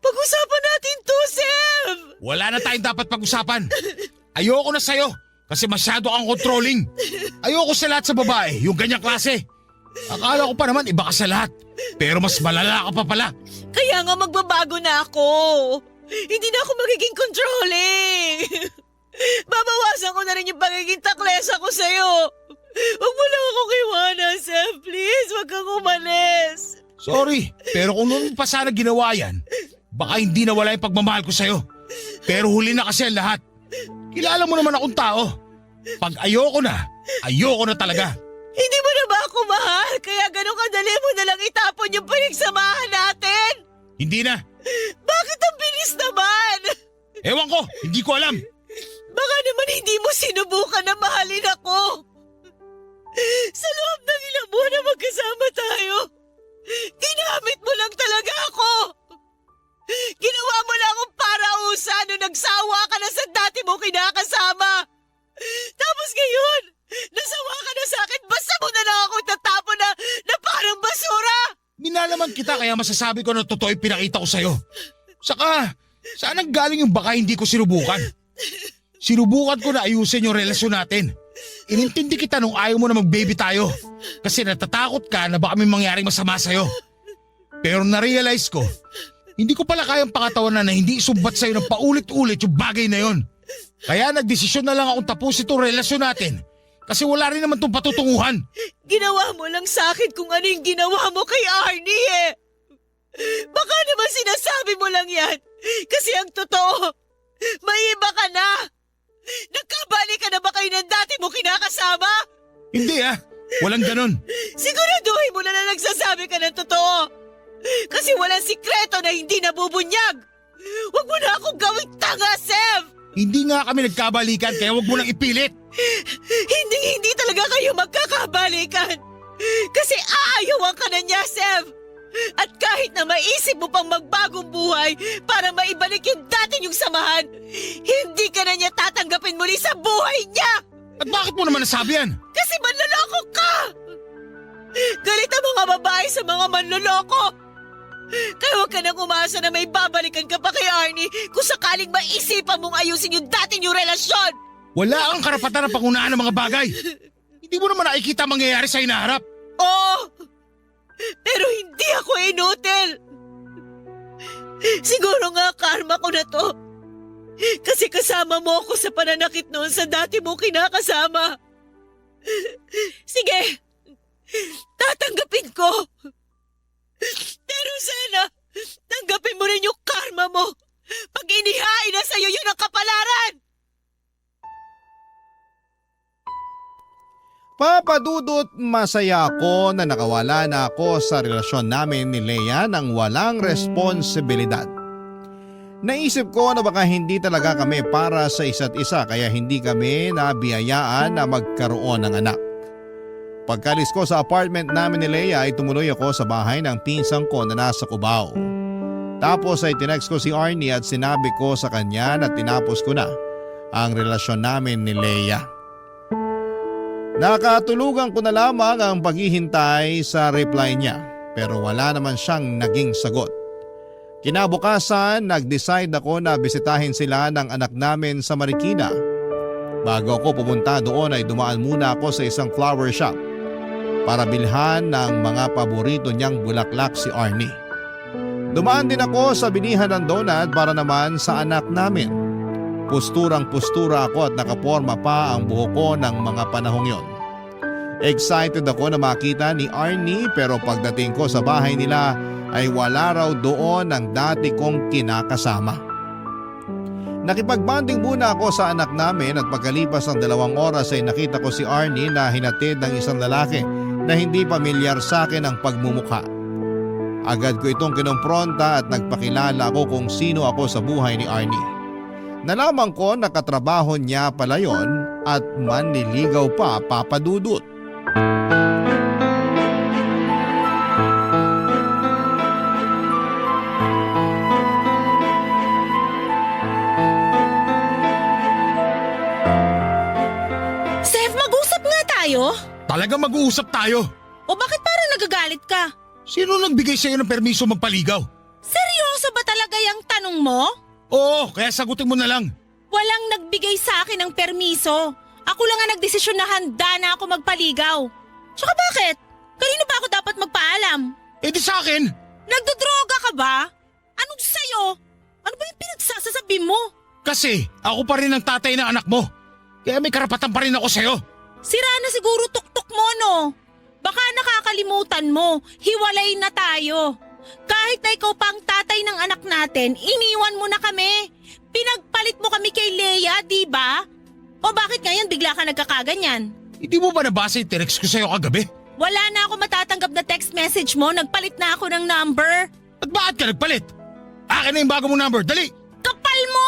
Pag-usapan natin to, Sev. Wala na tayong dapat pag-usapan. Ayoko na sa'yo kasi masyado kang controlling. Ayoko sa lahat sa babae, yung ganyang klase. Akala ko pa naman iba ka sa lahat, pero mas malala ka pa pala. Kaya nga magbabago na ako. Hindi na ako magiging controlling. Babawasan ko na rin yung pagiging taklesa ko sa'yo. Huwag mo lang akong iwanan, Sev. Please, huwag kang umalis. Sorry, pero kung noon pa sana ginawa yan, baka hindi nawala yung pagmamahal ko sa'yo. Pero huli na kasi ang lahat. Kilala mo naman akong tao. Pag ayoko na talaga. Hindi mo na ba ako mahal? Kaya ganun kadali mo na lang itapon yung pinagsamahan natin? Hindi na. Bakit ang bilis naman? Ewan ko, hindi ko alam. Baka naman hindi mo sinubukan na mahalin ako. Sa loob ng ilang buwan na magkasama tayo, ginamit mo lang talaga ako. Ginawa mo lang akong parausa nung nagsawa ka na sa dati mo kinakasama. Tapos ngayon, nasawa ka na sa akin, basta mo na lang ako tatapon na parang basura. Minalaman kita kaya masasabi ko na totoo yung pinakita ko sa'yo. Saka, saan ang galing yung baka hindi ko sinubukan? Sinubukan ko na ayusin yung relasyon natin. Inintindi kita nung ayaw mo na mag-baby tayo. Kasi natatakot ka na baka may mangyaring masama sa'yo. Pero na-realize ko, hindi ko pala kayang pakatawanan na hindi isumbat sa'yo ng paulit-ulit yung bagay na yon. Kaya nagdesisyon na lang akong tapusin itong relasyon natin. Kasi wala rin naman itong patutunguhan. Ginawa mo lang sa akin kung ano yung ginawa mo kay Arnie eh. Baka naman sinasabi mo lang yan. Kasi ang totoo, may iba ka na. Nagkabali ka na ba kayo ng dati mo kinakasama? Hindi walang ganon. Siguraduhin mo na nagsasabi ka ng totoo. Kasi walang sikreto na hindi nabubunyag. Huwag mo na akong gawing tanga, Sev! Hindi nga kami nagkabalikan kaya wag mo lang ipilit. Hindi talaga kayo magkakabalikan. Kasi aayawan ka na niya, Sev. At kahit na maisip mo pang magbagong buhay para maibalik yung dati niyong samahan, hindi ka na niya tatanggapin muli sa buhay niya! At bakit mo naman nasabi yan? Kasi manloloko ka! Galit ang mga babae sa mga manloloko! Kaya huwag ka nang umasa na may babalikan ka pa kay Arnie kung sakaling maisipan mong ayusin yung dati niyong relasyon! Wala kang karapatan na pangunaan ng mga bagay. Hindi mo naman nakikita ang mangyayari sa hinaharap. Oo! Pero hindi ako inutil! Siguro nga karma ko na to. Kasi kasama mo ako sa pananakit noon sa dati mo kinakasama. Sige, tatanggapin ko. Pero sana, tanggapin mo rin yung karma mo pag inihain na sa'yo yun ang kapalaran! Papadudot, masaya ako na nakawala na ako sa relasyon namin ni Leia ng walang responsibilidad. Naisip ko na baka hindi talaga kami para sa isa't isa kaya hindi kami nabiyayaan na magkaroon ng anak. Pagkalis ko sa apartment namin ni Leia ay tumuloy ako sa bahay ng pinsang ko na nasa Cubao. Tapos ay tinext ko si Arnie at sinabi ko sa kanya na tinapos ko na ang relasyon namin ni Leia. Nakatulugan ko na lamang ang paghihintay sa reply niya pero wala naman siyang naging sagot. Kinabukasan, nag-decide ako na bisitahin sila ng anak namin sa Marikina. Bago ako pumunta doon ay dumaan muna ako sa isang flower shop para bilhan ng mga paborito niyang bulaklak si Arnie. Dumaan din ako sa bilihan ng donut para naman sa anak namin. Pusturang-pustura ako at nakaporma pa ang buhok ko ng mga panahong yon. Excited ako na makita ni Arnie pero pagdating ko sa bahay nila ay wala raw doon ang dati kong kinakasama. Nakipagbanding muna ako sa anak namin at pagkalipas ng 2 oras ay nakita ko si Arnie na hinatid ng isang lalaki na hindi pamilyar sa akin ang pagmumukha. Agad ko itong kinompronta at nagpakilala ako kung sino ako sa buhay ni Arnie. Nalaman ko na katrabaho niya pala yon at manliligaw pa, papadudot. Seth, mag-usap nga tayo. Talaga mag-uusap tayo. O bakit parang nagagalit ka? Sino nagbigay sa'yo ng permiso magpaligaw? Seryoso ba talaga yung tanong mo? Oo, kaya sagutin mo na lang. Walang nagbigay sa akin ng permiso. Ako lang ang nagdesisyon na handa na ako magpaligaw. Tsaka bakit? Kanino ba ako dapat magpaalam? Eh di sa akin. Nagdodroga ka ba? Anong sa'yo? Ano ba yung pinagsasasabi mo? Kasi ako pa rin ang tatay ng anak mo. Kaya may karapatan pa rin ako sa'yo. Sira na siguro tuktok mo, no? Baka nakakalimutan mo, hiwalay na tayo. Kahit na ikaw pa ang tatay ng anak natin, iniwan mo na kami. Pinagpalit mo kami kay Leia, di ba? O bakit ngayon bigla ka nagkakaganyan? Hindi mo ba nabasa yung text ko sa'yo kagabi? Wala na ako matatanggap na text message mo, nagpalit na ako ng number. At bakit ka nagpalit? Akin na yung bago mong number, dali! Kapal mo!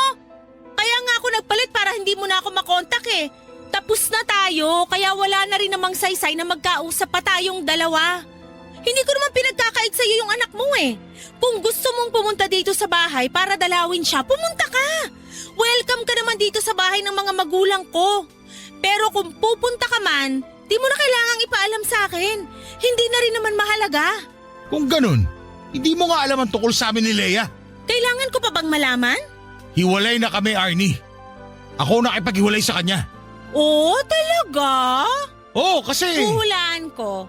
Kaya nga ako nagpalit para hindi mo na ako makontak eh. Tapos na tayo, kaya wala na rin namang saysay na magkausap pa tayong dalawa. Hindi ko naman pinagkakait sa'yo yung anak mo eh. Kung gusto mong pumunta dito sa bahay para dalawin siya, pumunta ka. Welcome ka naman dito sa bahay ng mga magulang ko. Pero kung pupunta ka man, di mo na kailangang ipaalam sa akin. Hindi na rin naman mahalaga. Kung ganun, hindi mo nga alam ang tukol sa amin ni Leia. Kailangan ko pa bang malaman? Hiwalay na kami, Arnie. Ako nakipaghiwalay sa kanya. Oo, talaga? Oo, kasi... Huhulaan ko.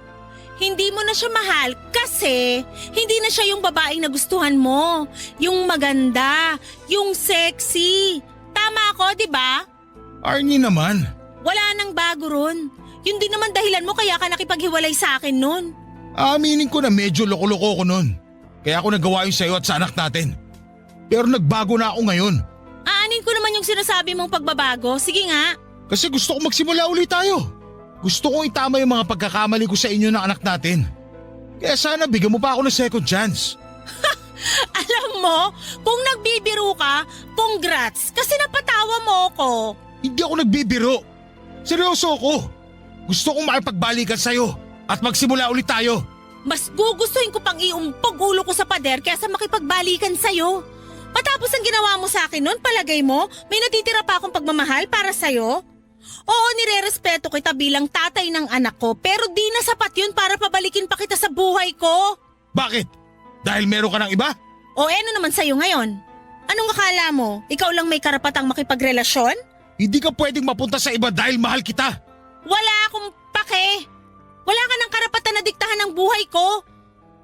Hindi mo na siya mahal kasi hindi na siya yung babaeng nagustuhan mo. Yung maganda, yung sexy. Tama ako, di ba? Arnie naman. Wala nang bago ron. Yun din naman dahilan mo kaya ka nakipaghiwalay sa akin nun. Aaminin ko na medyo loko-loko ko nun. Kaya ako nagawa yun sa'yo at sa anak natin. Pero nagbago na ako ngayon. Aanin ko naman yung sinasabi mong pagbabago. Sige nga. Kasi gusto ko magsimula ulit tayo. Gusto kong itama yung mga pagkakamali ko sa inyo ng anak natin. Kaya sana bigyan mo pa ako ng second chance. Alam mo, kung nagbibiro ka, congrats kasi napatawa mo ako. Hindi ako nagbibiro. Seryoso ako. Gusto kong makipagbalikan sa'yo at magsimula ulit tayo. Mas gugustuhin ko pang iumpog ulo ko sa pader kaysa makipagbalikan sa'yo. Matapos ang ginawa mo sa akin noon, palagay mo, may natitira pa akong pagmamahal para sa'yo? Oo, nirerespeto kita bilang tatay ng anak ko, pero di na sapat yun para pabalikin pa kita sa buhay ko. Bakit? Dahil meron ka ng iba? O ano naman sa'yo ngayon? Anong akala mo? Ikaw lang may karapatang makipagrelasyon? Hindi ka pwedeng mapunta sa iba dahil mahal kita. Wala akong pake. Wala ka ng karapatan na diktahan ng buhay ko.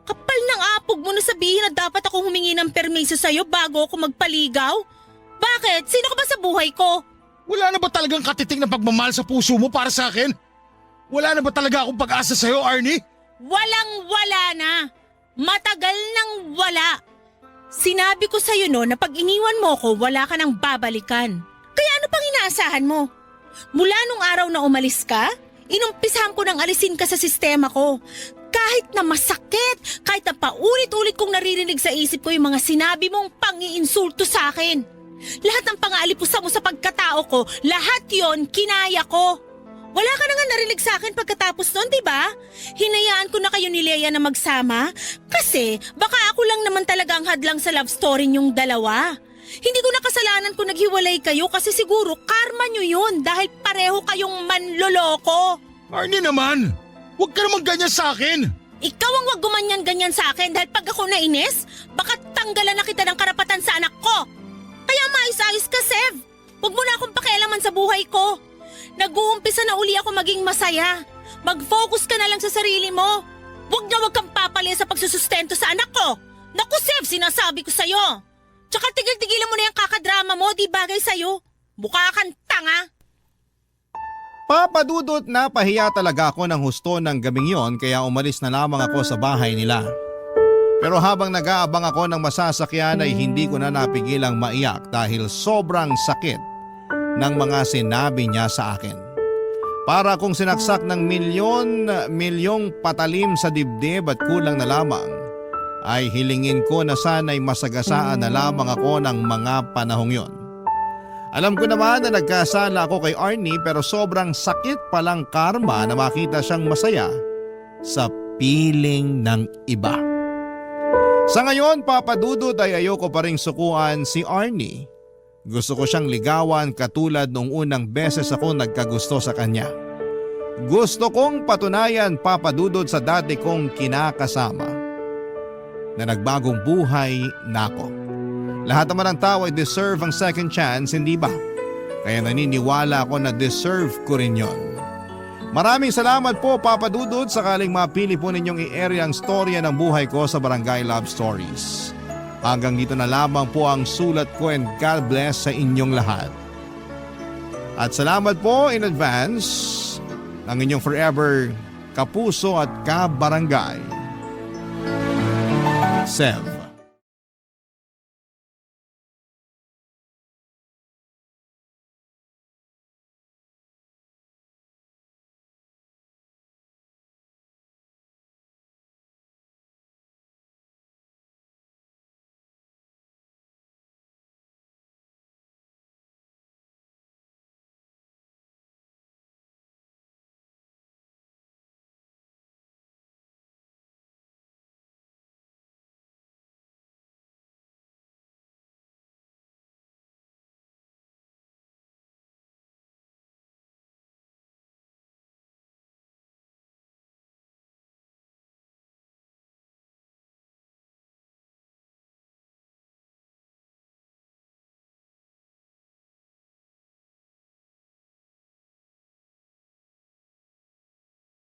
Kapal ng apog mo na sabihin na dapat akong humingi ng permiso sa'yo bago ako magpaligaw? Bakit? Sino ka ba sa buhay ko? Wala na ba talagang katiting na pagmamahal sa puso mo para sa akin? Wala na ba talaga akong pag-asa sa'yo, Arnie? Walang-wala na. Matagal nang wala. Sinabi ko sa'yo no na pag iniwan mo ko, wala ka nang babalikan. Kaya ano pang inaasahan mo? Mula nung araw na umalis ka, inumpisahan ko nang alisin ka sa sistema ko. Kahit na masakit, kahit na paulit-ulit kong naririnig sa isip ko yung mga sinabi mong pang-iinsulto sa akin. Lahat ng pangaalipusta mo sa pagkatao ko, lahat yon kinaya ko. Wala ka na nga narinig sa akin pagkatapos nun, di ba? Hinayaan ko na kayo ni Leia na magsama kasi baka ako lang naman talaga ang hadlang sa love story niyong dalawa. Hindi ko na kasalanan kung naghiwalay kayo kasi siguro karma niyo yun dahil pareho kayong manloloko. Arnie naman, huwag ka naman ganyan sa akin. Ikaw ang wag gumanyan-ganyan sa akin dahil pag ako nainis, baka tanggalan na kita ng karapatan sa anak ko. Kaya maayos-ayos ka, Sev. Huwag mo na akong pakialaman sa buhay ko. Nag-uumpisa na uli ako maging masaya. Mag-focus ka na lang sa sarili mo. Huwag kang papalya sa pagsusustento sa anak ko. Naku, Sev, sinasabi ko sa'yo. Tsaka tigil-tigilan mo na yung kakadrama mo, di bagay sa'yo. Mukha kang tanga. Papadudot na pahiya talaga ako ng husto ng gabing yon kaya umalis na lamang ako sa bahay nila. Pero habang nag-aabang ako ng masasakyan ay hindi ko na napigilang maiyak dahil sobrang sakit ng mga sinabi niya sa akin. Para kung sinaksak ng milyong patalim sa dibdib at kulang na lamang, ay hilingin ko na sana'y masagasaan na lamang ako ng mga panahong yon. Alam ko naman na nagkasala ako kay Arnie pero sobrang sakit palang karma na makita siyang masaya sa piling ng iba. Sa ngayon, papadudod ay ayoko pa ring sukuan si Arnie. Gusto ko siyang ligawan katulad nung unang beses ako nagkagusto sa kanya. Gusto kong patunayan, papadudod, sa dati kong kinakasama na nagbagong buhay na ako. Lahat naman ng tao ay deserve ang second chance, hindi ba? Kaya naniniwala ako na deserve ko rin yon. Maraming salamat po, Papa Dudut, sakaling mapili po ninyong i-area ang storya ng buhay ko sa Barangay Love Stories. Hanggang dito na lamang po ang sulat ko and God bless sa inyong lahat. At salamat po in advance ng inyong forever kapuso at kabarangay, Sev.